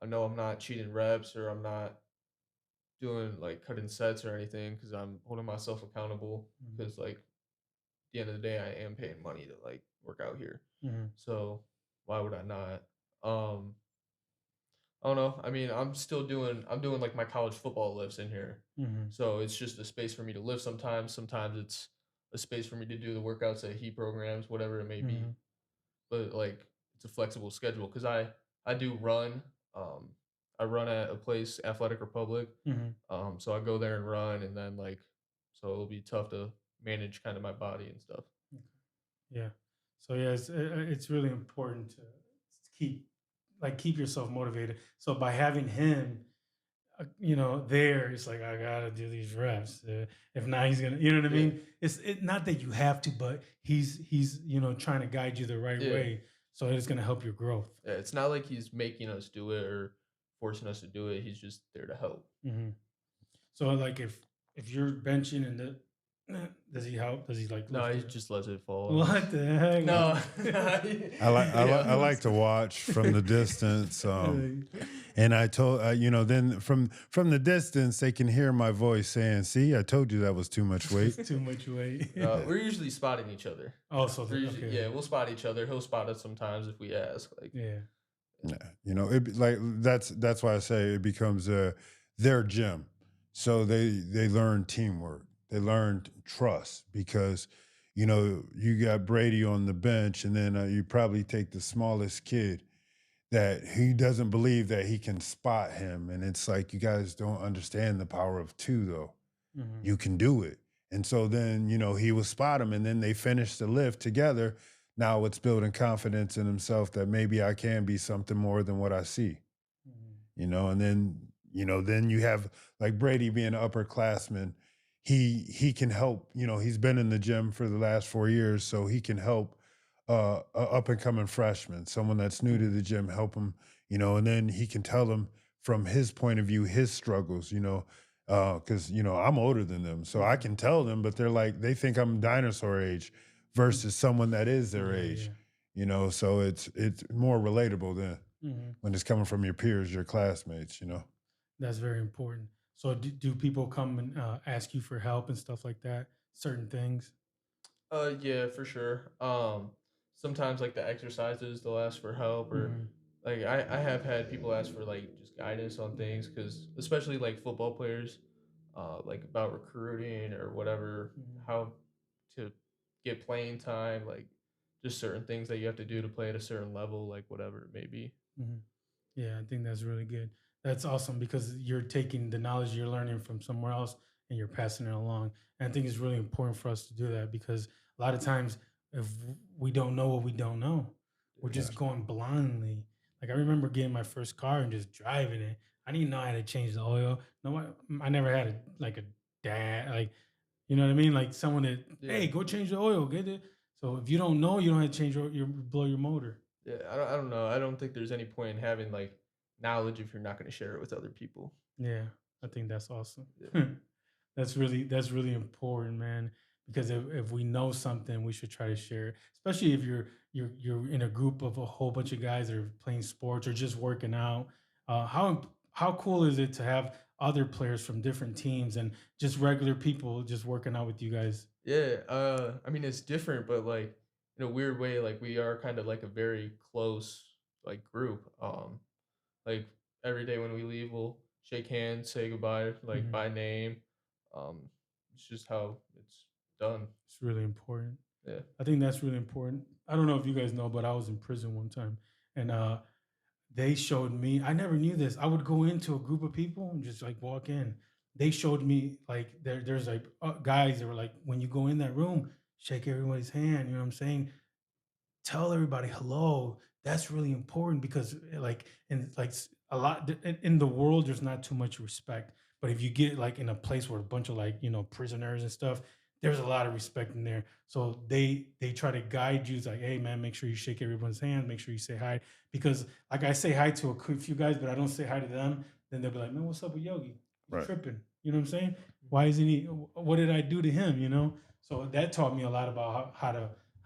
I know I'm not cheating reps or I'm not doing like cutting sets or anything because I'm holding myself accountable. Mhm. Because like at the end of the day, I am paying money to like work out here. Mhm. So why would I not? Um, I don't know. I mean, I'm doing like my college football lifts in here. Mhm. So it's just a space for me to lift sometimes. Sometimes it's a space for me to do the workouts that he programs, whatever it may be. Mhm. But like it's a flexible schedule because I do run. Um, I run at a place, Athletic Republic. Mhm. So I go there and run, and then like, so it'll be tough to manage kind of my body and stuff. Yeah. So yeah, it's really important to keep keep yourself motivated. So by having him, there, it's like I gotta do these reps. If not, he's gonna, you know what I Yeah, mean. It's not that you have to, but he's trying to guide you the right yeah, way, so it's gonna help your growth. yeah. It's not like he's making us do it or forcing us to do it. He's just there to help. Hmm. So like if you're benching and does he help? Does he like No, lift he it? just lets it fall. What the heck? No. I like to watch from the distance. And I told then from the distance they can hear my voice saying, "See, I told you that was too much weight." Too much weight. We're usually spotting each other. Oh, so We're usually, okay. yeah, we'll spot each other. He'll spot us sometimes if we ask. Like, Yeah. Yeah, like that's why I say it becomes their gym. So they learn teamwork. They learn trust because you got Brady on the bench, and then you probably take the smallest kid that he doesn't believe that he can spot him, and it's like you guys don't understand the power of two though. Hmm. You can do it. And so then, he will spot him and then they finish the lift together. Now it's building confidence in himself that maybe I can be something more than what I see, and then, then you have like Brady being an upperclassman. He can help, he's been in the gym for the last 4 years, so he can help a up and coming freshman, someone that's new to the gym, help him, and then he can tell them from his point of view, his struggles, because I'm older than them, so I can tell them, but they're like they think I'm dinosaur age versus someone that is their Yeah, age, yeah. so it's more relatable than Hmm. when it's coming from your peers, your classmates. That's very important. So do people come and ask you for help and stuff like that? Certain things. yeah, for sure. Sometimes like the exercises they'll ask for help or Hmm. like I have had people ask for like just guidance on things because especially like football players, like about recruiting or whatever, Hmm. how to get playing time, like just certain things that you have to do to play at a certain level, like whatever it may be. Hmm. Yeah, I think that's really good. That's awesome because you're taking the knowledge you're learning from somewhere else and you're passing it along. And I think it's really important for us to do that because a lot of times if we don't know what we don't know, we're just going blindly. Like I remember getting my first car and just driving it. I didn't know how to change the oil. No, I never had like a dad, like you know what I mean, like someone that hey, go change the oil, get it. So if you don't know, you don't have to change your blow your motor. Yeah, I don't know. I don't think there's any point in having like knowledge if you're not going to share it with other people. Yeah, I think that's awesome. Yeah. That's really important, man. Because if we know something, we should try to share it. Especially if you're in a group of a whole bunch of guys that are playing sports or just working out. How cool is it to have other players from different teams and just regular people just working out with you guys? Yeah, I mean it's different, but like in a weird way, like we are kind of like a very close like group. Like every day when we leave, we'll shake hands, say goodbye, like Mhm. by name. It's just how it's done. It's really important. Yeah. I think that's really important. I don't know if you guys know, but I was in prison one time, and they showed me. I never knew this. I would go into a group of people and just like walk in. They showed me like there's like guys that were like, when you go in that room, shake everybody's hand. You know what I'm saying? Tell everybody hello. That's really important because like a lot in the world, there's not too much respect. But if you get like in a place where a bunch of like prisoners and stuff, there's a lot of respect in there. So they try to guide you. It's like, hey man, make sure you shake everyone's hand. Make sure you say hi because like I say hi to a few guys, but I don't say hi to them. Then they'll be like, man, what's up with Yogi? He's Right. tripping. You know what I'm saying? Why isn't he? What did I do to him? So that taught me a lot about how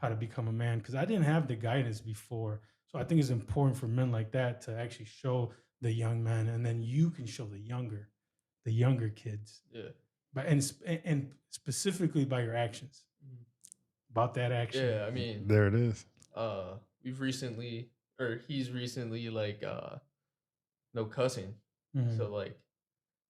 to become a man because I didn't have the guidance before. So I think it's important for men like that to actually show the young man, and then you can show the younger kids, Yeah. but and specifically by your actions. About that action. Yeah, I mean, There it is. we've recently or he's recently like no cussing. Mhm. So like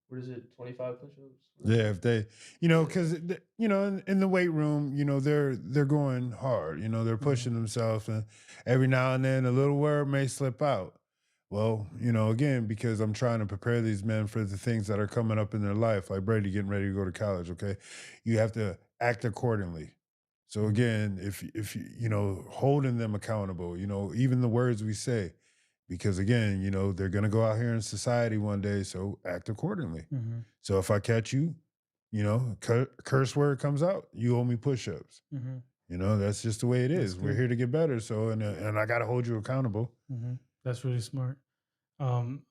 what is it? 25 push-ups? Yeah, if they, because in the weight room, they're going hard. They're pushing themselves, and every now and then a little word may slip out. Well, again, because I'm trying to prepare these men for the things that are coming up in their life, like Brady getting ready to go to college. Okay, you have to act accordingly. So again, if holding them accountable, even the words we say, because again, they're gonna go out here in society one day, so act accordingly. Mhm. So if I catch you, curse word comes out, you owe me push-ups. Mhm. That's just the way it That's is. We're good. here to get better. So and I got to hold you accountable. That's really smart. Um,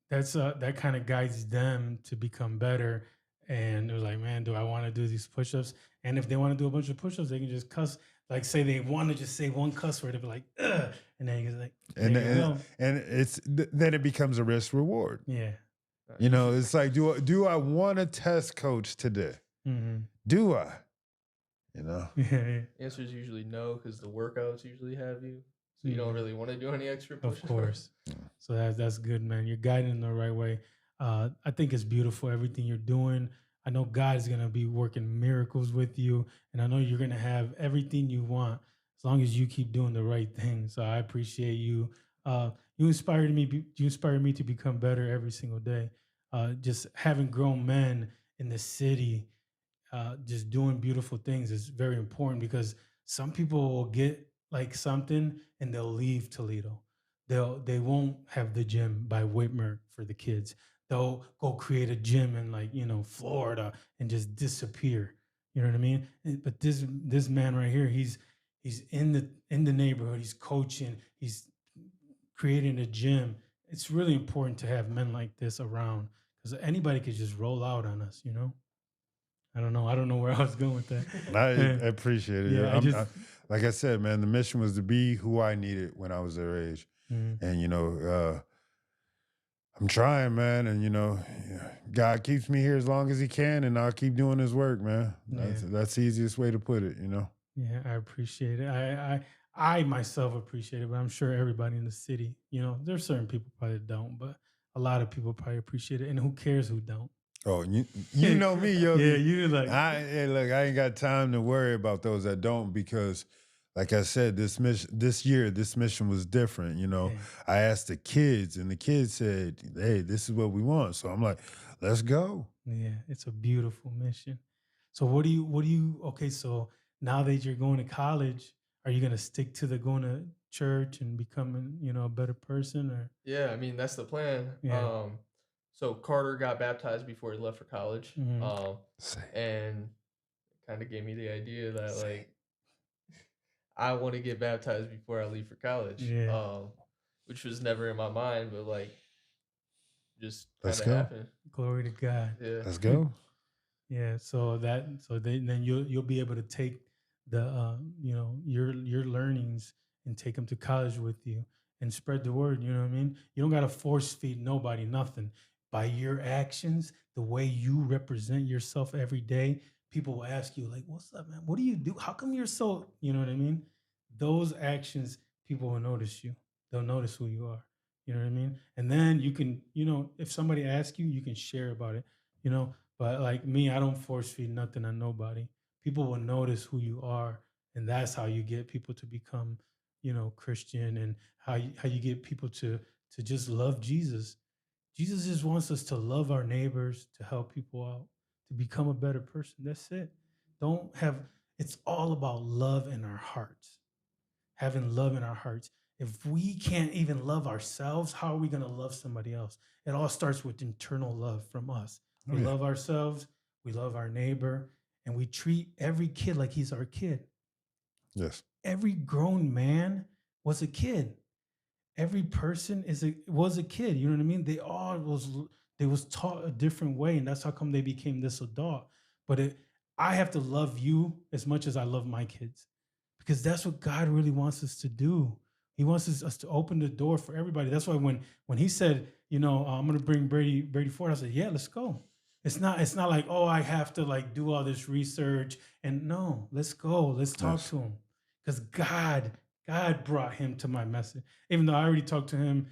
that kind of guides them to become better. And they're like, man, do I want to do these push-ups? And if they want to do a bunch of push-ups, they can just cuss. Like, say they want to just say one cuss word, they'll be like, ugh, and then you like, And there you and, go. and then it becomes a risk reward. Yeah. It's like, do I want to test coach today? Mm-hmm. Do I? Yeah. Answer is usually no because the workouts usually have you. So you don't really want to do any extra push-ups. Of course. So that's good, man. You're guiding in the right way. I think it's beautiful, everything you're doing. I know God is going to be working miracles with you. And I know you're going to have everything you want as long as you keep doing the right thing. So I appreciate you. You inspired me to become better every single day. Just having grown men in the city just doing beautiful things is very important because some people will get like something and they'll leave Toledo. They won't have the gym by Whitmer for the kids. They'll go create a gym in like Florida and just disappear. You know what I mean? But this man right here, he's in the neighborhood. He's coaching. He's creating a gym. It's really important to have men like this around because anybody could just roll out on us. I don't know. I don't know where I was going with that. I appreciate it. Yeah, Like I said, man, the mission was to be who I needed when I was their age. And, I'm trying, man. And, God keeps me here as long as he can, and I'll keep doing his work, man. That's the easiest way to put it, Yeah, I appreciate it. I myself appreciate it, but I'm sure everybody in the city, there's certain people probably don't, but a lot of people probably appreciate it. And who cares who don't? Oh, you know me, Yogi. Yeah, you like. Look, I ain't got time to worry about those that don't because, like I said, this mission was different. Yeah. I asked the kids, and the kids said, "Hey, this is what we want." So I'm like, "Let's go." Yeah, it's a beautiful mission. So okay, so now that you're going to college, are you gonna stick to the going to church and becoming, a better person or Yeah, I mean that's the plan. yeah. So Carter got baptized before he left for college, Hmm. Same. and kind of gave me the idea that Same. like I want to get baptized before I leave for college, Yeah. which was never in my mind, but like just kind Let's of go. happened. Glory to God. Yeah, Let's go. Yeah, then you'll be able to take the your learnings and take them to college with you and spread the word. You know what I mean? You don't got to force feed nobody nothing. By your actions, the way you represent yourself every day, people will ask you like, "What's up, man? What do you do? How come you're so?" You know what I mean? Those actions, people will notice you. They'll notice who you are. You know what I mean? And then you can, if somebody asks you, you can share about it. You know, but like me, I don't force feed nothing on nobody. People will notice who you are, and that's how you get people to become, Christian, and how you get people to just love Jesus. Jesus just wants us to love our neighbors, to help people out, to become a better person. That's it. Don't have. It's all about love in our hearts, having love in our hearts. If we can't even love ourselves, how are we going to love somebody else? It all starts with internal love from us. Oh, We yeah. love ourselves, we love our neighbor, and we treat every kid like he's our kid. Yes. Every grown man was a kid. Every person was a kid. You know what I mean? They was taught a different way, and that's how come they became this adult. But I have to love you as much as I love my kids, because that's what God really wants us to do. He wants us to open the door for everybody. That's why when he said, I'm going to bring Brady Ford, I said, yeah, let's go. It's not like, oh, I have to like do all this research, and no, let's go. Let's talk Yes. to him, because God brought him to my message. Even though I already talked to him,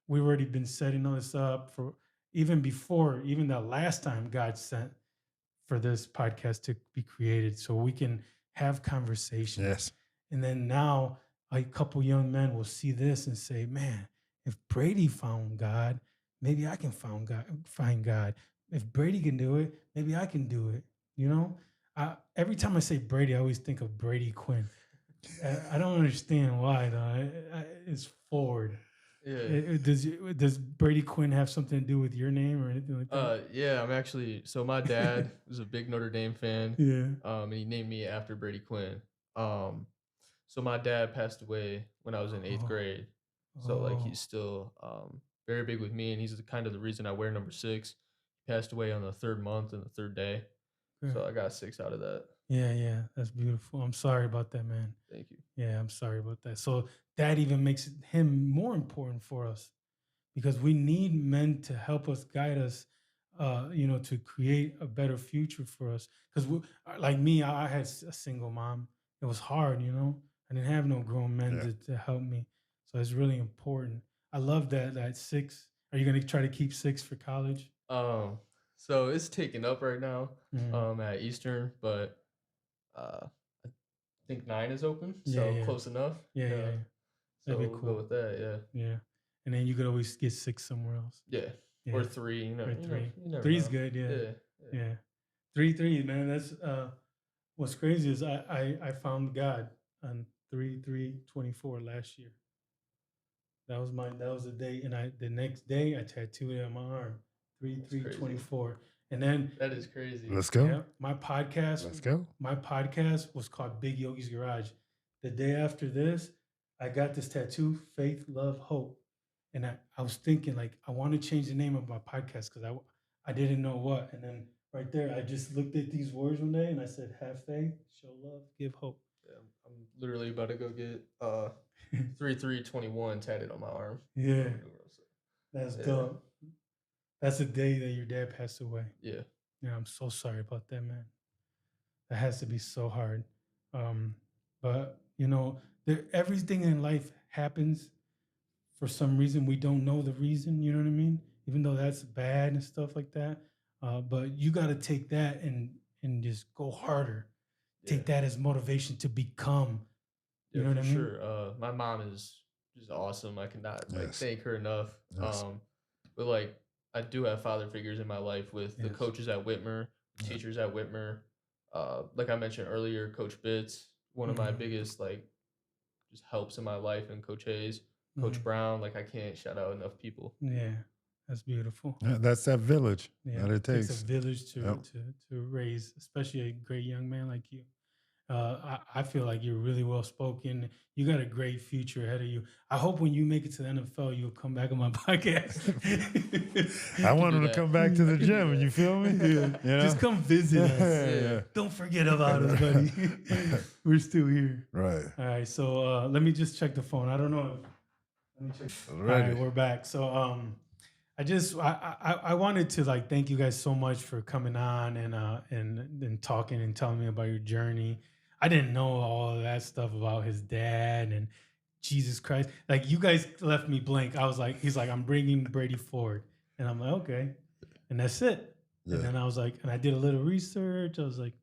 we've already been setting all this up for even before, even the last time God sent for this podcast to be created, so we can have conversations. Yes. And then now a couple young men will see this and say, man, if Brady found God, maybe I can find God. If Brady can do it, maybe I can do it. Every time I say Brady, I always think of Brady Quinn. I don't understand why though. It's Ford. yeah. Does Brady Quinn have something to do with your name or anything like that? Yeah, I'm actually. So my dad was a big Notre Dame fan. Yeah. And he named me after Brady Quinn. So my dad passed away when I was in eighth Oh. grade. So like he's still very big with me, and he's kind of the reason I wear number 6. He passed away on the 3rd month and the 3rd day, so I got 6 out of that. Yeah, that's beautiful. I'm sorry about that, man. Thank you. Yeah, I'm sorry about that. So that even makes him more important for us, because we need men to help us, guide us, to create a better future for us. Because like me, I had a single mom. It was hard, I didn't have no grown men Yeah. to help me. So it's really important. I love that 6. Are you going to try to keep 6 for college? So it's taken up right now Mhm. at Eastern, but I think 9 is open, so Yeah. close enough. Yeah. So That'd be we'll cool. go with that. Yeah. And then you could always get 6 somewhere else. Yeah. Yeah. Or 3. Or 3. You never 3's know. good. Yeah. Yeah. Yeah. 3, man. That's what's crazy is I found God on 3/3/24 last year. That was the day, and the next day I tattooed it on my arm. 3/3/24. And then That is crazy. Let's go. yeah, my podcast. Let's go. My podcast was called Big Yogi's Garage. The day after this, I got this tattoo, Faith, Love, Hope. And I was thinking, like, I want to change the name of my podcast because I didn't know what. And then right there, I just looked at these words one day and I said, have faith, show love, give hope. Yeah, I'm literally about to go get 3/3/21 tatted on my arm. Yeah, that's Yeah. dope. That's the day that your dad passed away. Yeah. Yeah, I'm so sorry about that, man. That has to be so hard. But everything in life happens for some reason. We don't know the reason, you know what I mean? Even though that's bad and stuff like that. But you got to take that and just go harder. Take that as motivation to become. You know what I mean? Sure. My mom is just awesome. I cannot Yes. thank her enough. Yes. But like I do have father figures in my life with the Yes. coaches at Whitmer, teachers at Whitmer. Like I mentioned earlier, Coach Bitts, one of my biggest like just helps in my life, and Coach Hayes, Coach Brown. Like I can't shout out enough people. Yeah, that's beautiful. Yeah, that's that village Yeah, that it it takes a takes. village to Yep. to raise, especially a great young man like you. I feel like you're really well spoken. You got a great future ahead of you. I hope when you make it to the NFL, you'll come back on my podcast. I want do him to that. come back to the I can do gym. that. You feel me? Yeah. You know? Just come visit us. Yeah. Don't forget about us, buddy. We're still here. Right. All right, so let me just check the phone. I don't know. Let me check. All Ready. right, we're back. So I wanted to like thank you guys so much for coming on and talking and telling me about your journey. I didn't know all of that stuff about his dad and Jesus Christ. Like you guys left me blank. I was like, he's like, I'm bringing Brady Ford, and I'm like, okay, and that's it. Yeah. And then I was like, and I did a little research. I was like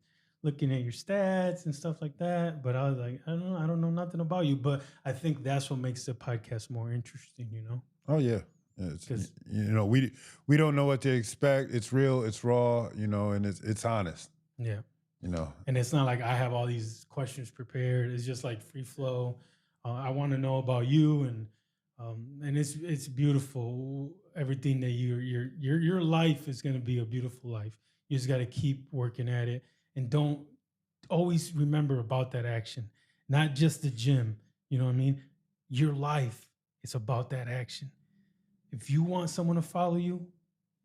looking at your stats and stuff like that. But I was like, I don't know nothing about you. But I think that's what makes the podcast more interesting, you know? Oh yeah. It's, 'Cause- you know, we don't know what to expect. It's real, it's raw, you know, and it's honest, Yeah. you know. And it's not like I have all these questions prepared. It's just like free flow. I want to know about you, and it's beautiful. Everything that your life is going to be a beautiful life. You just got to keep working at it, and don't always remember about that action, not just the gym. You know what I mean? Your life is about that action. If you want someone to follow you,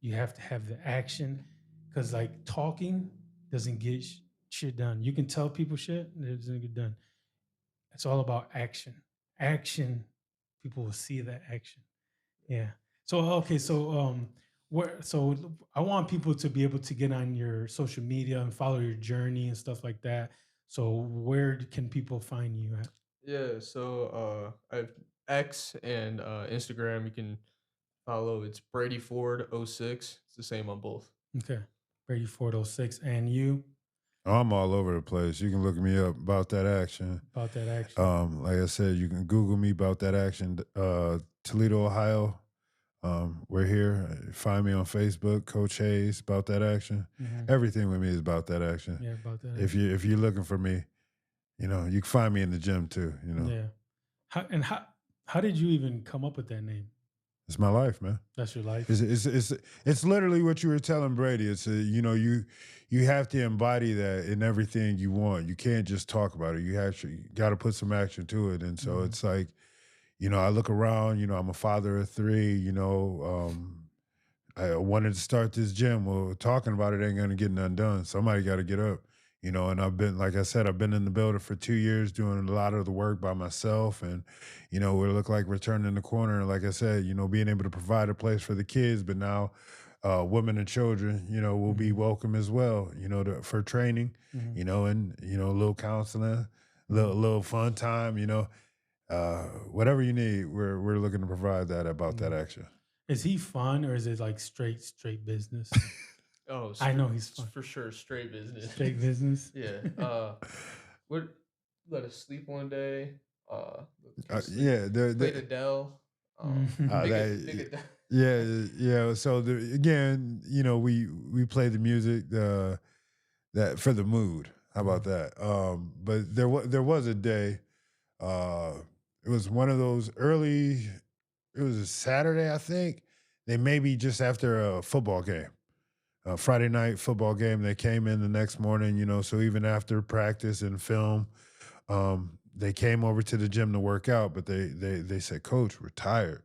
you have to have the action, because like talking doesn't get shit done. You can tell people shit, and it doesn't get done. It's all about action. Action, people will see that action. Yeah. So okay, so I want people to be able to get on your social media and follow your journey and stuff like that. So where can people find you at? Yeah, so I have X and Instagram. You can follow. It's Brady Ford 06. It's the same on both. Okay. Brady Ford 06. And you I'm all over the place. You can look me up about that action. about that action. Like I said, you can Google me about that action. Toledo, Ohio. We're here. Find me on Facebook, Coach Hayes, about that action. Mhm. Everything with me is about that action. Yeah, about that. If you're looking for me, you know, you can find me in the gym too. You know, Yeah. How did you even come up with that name? it's my life, man. That's your life. It's literally what you were telling Brady. It's you know, you have to embody that in everything you want. You can't just talk about it. You actually got to put some action to it. And so it's like, you know, I look around. You know, I'm a father of 3. You know, I wanted to start this gym. Well, talking about it ain't gonna get none done. Somebody got to get up. You know, and I've been, like I said, I've been in the building for 2 years doing a lot of the work by myself. And, you know, we look like we're turning the corner. And like I said, you know, being able to provide a place for the kids, but now women and children, you know, will be welcome as well, you know, for training, you know, and, you know, a little counseling, little fun time, you know, whatever you need, we're looking to provide that about that action. Is he fun, or is it like straight business? Oh, I know he's fun. for sure straight business. Straight business. Yeah. What let us sleep one day. Yeah, Played Adele. Big Adele. Yeah. So again, you know, we play the music that for the mood. How about that? But there was a day. It was one of those early. It was a Saturday, I think. They maybe just after a football game. Friday night football game. They came in the next morning, you know, so even after practice and film, they came over to the gym to work out, but they said, "Coach, we're tired."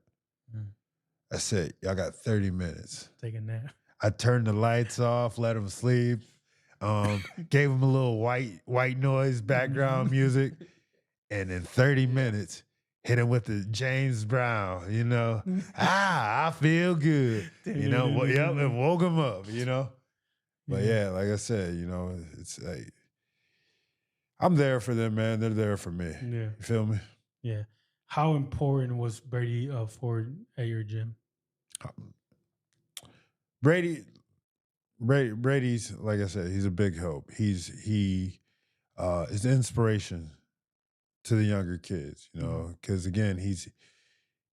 I said, "Y'all got 30 minutes." Take a nap. I turned the lights off, let them sleep, gave them a little white noise background music, and in 30 minutes, hit him with the James Brown, you know. I feel good, you know. Yep, and woke him up, you know. But yeah, like I said, you know, it's like I'm there for them, man. They're there for me. Yeah. You feel me? Yeah. How important was Brady Ford at your gym? Brady's, like I said, he's a big help. He is inspiration to the younger kids, you know, because again,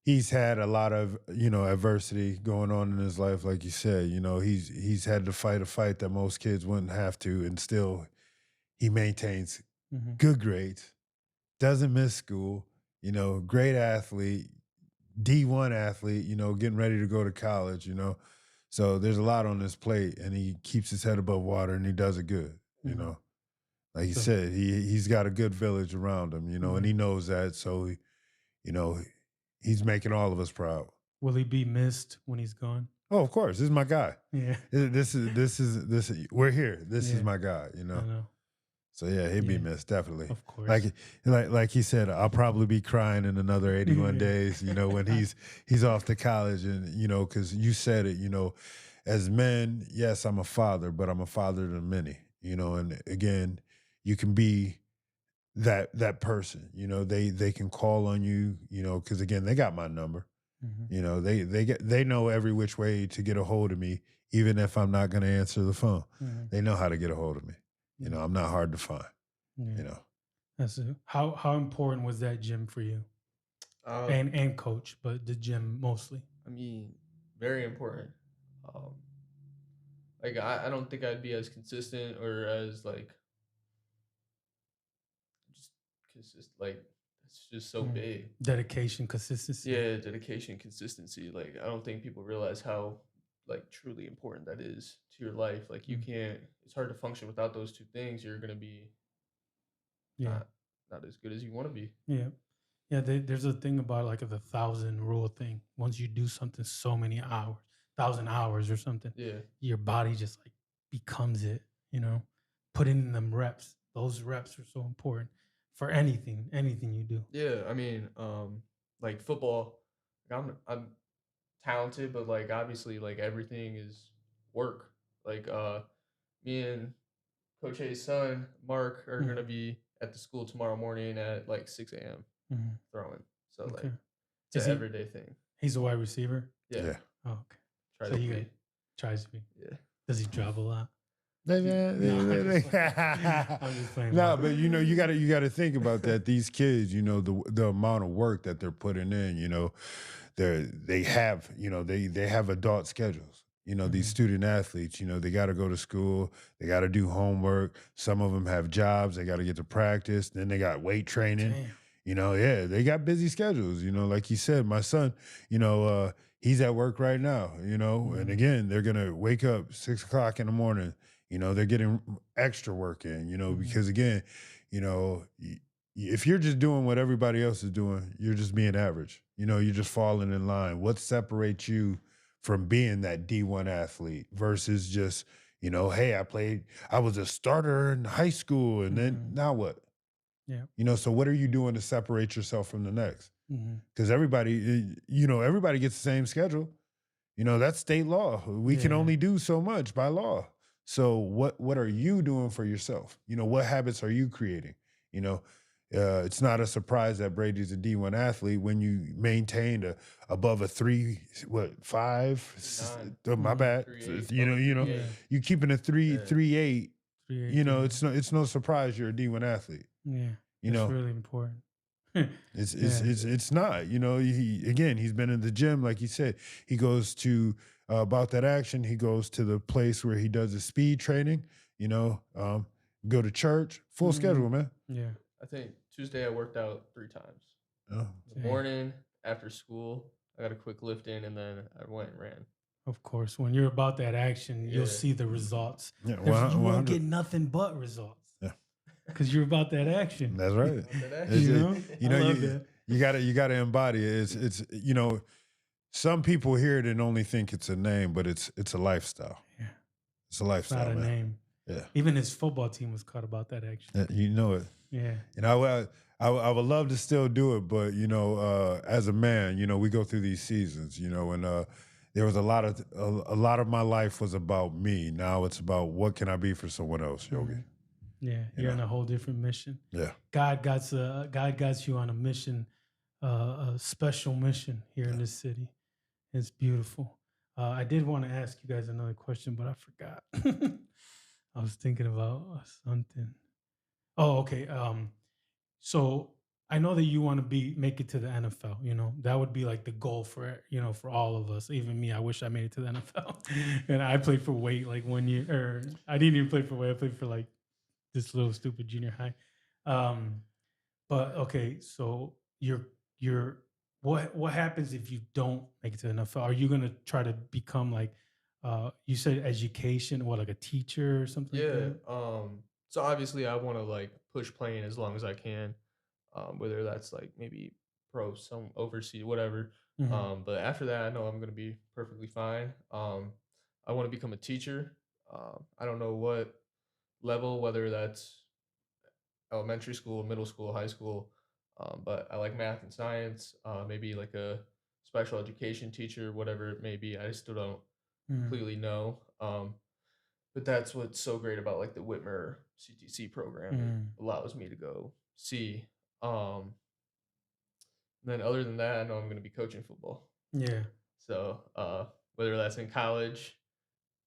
he's had a lot of, adversity going on in his life, like you said. He's had to fight a fight that most kids wouldn't have to, and still he maintains Mhm. good grades, doesn't miss school, great athlete, D1 athlete, getting ready to go to college, So there's a lot on his plate, and he keeps his head above water, and he does it good, Mhm. Like you So said, he's got a good village around him, and he Mhm. knows that. So, you know, he's making all of us proud. Will he be missed when he's gone? Oh, of course, this is my guy. Yeah. We're here. This is Yeah. my guy, I know. So yeah, he'd be Yeah. missed, definitely. Of course. Like he said, I'll probably be crying in another 81 Yeah. days, when he's off to college, and because you said it, as men, yes, I'm a father, but I'm a father to many, and again, you can be that person, they can call on you, because again, they got my number. Mhm. They know every which way to get a hold of me, even if I'm not going to answer the phone. Mhm. They know how to get a hold of me. Mhm. I'm not hard to find. Yeah. That's it. How important was that gym for you? Uh, And coach, but the gym mostly. I mean, very important. Um, like I don't think I'd be as consistent or as like just consistent. Like it's just so big. Dedication, consistency. Yeah, dedication, consistency. Like I don't think people realize how like truly important that is to your life. Like you Mm. can't. It's hard to function without those two things. You're gonna be Yeah. not as good as you want to be. Yeah. Yeah. There's a thing about like the 1,000 rule thing. Once you do something so many hours, 1,000 hours or something, Yeah. your body just like becomes it, putting in them reps. Those reps are so important for anything you do. Yeah, I mean, like football, like, I'm talented, but like obviously like everything is work. Like me and Coach Hayes' son, Mark, are gonna Mhm. be at the school tomorrow morning at like 6 a.m. Mhm. throwing. So Okay. like it's Is an he? everyday thing. He's a wide receiver. Yeah. Yeah. Oh, okay. Tries So to he be. tries to be. Yeah. Does he drop a lot? No, No, I'm just playing. but you gotta think about that. These kids, the amount of work that they're putting in, they have, they have adult schedules. These Mhm. student athletes, they got to go to school, they got to do homework. Some of them have jobs, they got to get to practice. Then they got weight training. Damn. Yeah, they got busy schedules. Like you said, my son, he's at work right now. And Mhm. again, they're gonna wake up 6 o'clock in the morning. They're getting extra work in. Mhm. Because again, you know, y- if you're just doing what everybody else is doing, you're just being average. You're just falling in line. What separates you from being that D1 athlete versus just, hey, I was a starter in high school, and then Mhm. now what? Yeah. So what are you doing to separate yourself from the next? Mhm. Because everybody gets the same schedule. That's state law. We can Yeah. only do so much by law. So what are you doing for yourself? What habits are you creating? You know, it's not a surprise that Brady's a D1 athlete when you maintained above a 3, 5. Nine. My Mhm. bad. 3.8. You know, Over you know, 3.8. Yeah. you keeping a three, Yeah. 3.8. 3-8, 3-9. It's no surprise you're a D1 athlete. Yeah. You It's know, really important. it's it's Yeah. it's it's not. He's been in the gym, like he said. He goes to About That Action. He goes to the place where he does his speed training. Go to church. Full Mhm. schedule, man. Yeah. I think Tuesday I worked out 3 times. Oh, In the Dang. morning, after school, I got a quick lift in, and then I went and ran. Of course, when you're about that action, you'll Yeah. see the results. yeah, You won't 100. get nothing but results. Yeah. Because you're about that action. That's right. About that It's- action. I love that. you gotta embody it. It's some people hear it and only think it's a name, but it's a lifestyle. Yeah. It's a It's not lifestyle, a man. name. Yeah. Even his football team was caught about that action. You know it. Yeah. I would love to still do it, but as a man, we go through these seasons, and there was a lot of my life was about me. Now it's about what can I be for someone else, Yogi. Mhm. Yeah. You You're on know. a whole different mission. Yeah, God got you on a mission, a special mission here in this city. It's beautiful. I did want to ask you guys another question, but I forgot. I was thinking about something. Oh, okay. So I know that you want to make it to the NFL. You know, that would be like the goal for, you know, for all of us. Even me, I wish I made it to the NFL. And I played for Wait like 1 year, or I didn't even play for Wait. I played for like this little stupid junior high. But okay, so you're what happens if you don't make it to the NFL? Are you gonna try to become like you said education, what, like a teacher or something like Yeah. that? So obviously I want to like push playing as long as I can. Whether that's like maybe pro, some overseas, whatever. Mhm. But after that, I know I'm gonna be perfectly fine. I want to become a teacher. I don't know what level, whether that's elementary school, middle school, high school. But I like math and science. Maybe like a special education teacher, whatever it may be. I still don't Mhm. completely know. But that's what's so great about like the Whitmer CTC program. It Mhm. allows me to go see. Um, then other than that, I know I'm going to be coaching football. Yeah. So whether that's in college,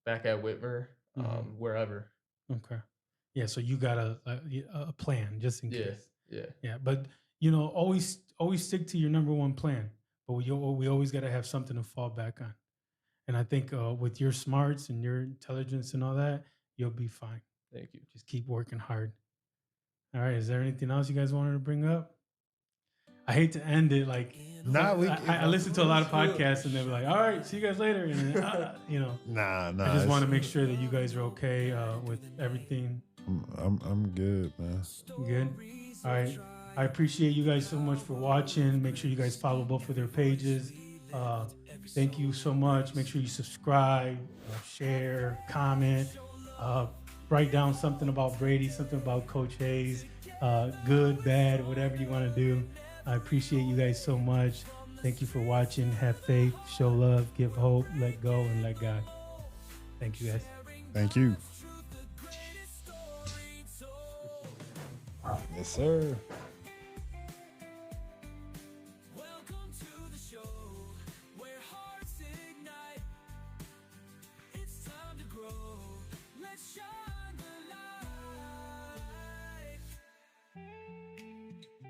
back at Whitmer, Mhm. wherever. Okay. Yeah, so you got a plan just in Yeah, case. yeah, Yeah, but you know, always stick to your number one plan. But we always got to have something to fall back on. And I think with your smarts and your intelligence and all that, you'll be fine. thank you. Just keep working hard. All right. Is there anything else you guys wanted to bring up? I hate to end it like Nah, I listen to a lot of podcasts and they're like, "All right, see you guys later," and then, you know, Nah, I just want to it's- make sure that you guys are okay with everything. I'm good, man. Good. All right. I appreciate you guys so much for watching. Make sure you guys follow both of their pages. Thank you so much. Make sure you subscribe, share, comment, write down something about Brady, something about Coach Hayes, good, bad, whatever you want to do. I appreciate you guys so much. Thank you for watching. Have faith, show love, give hope, let go, and let God. Thank you guys. Thank you. Yes, sir.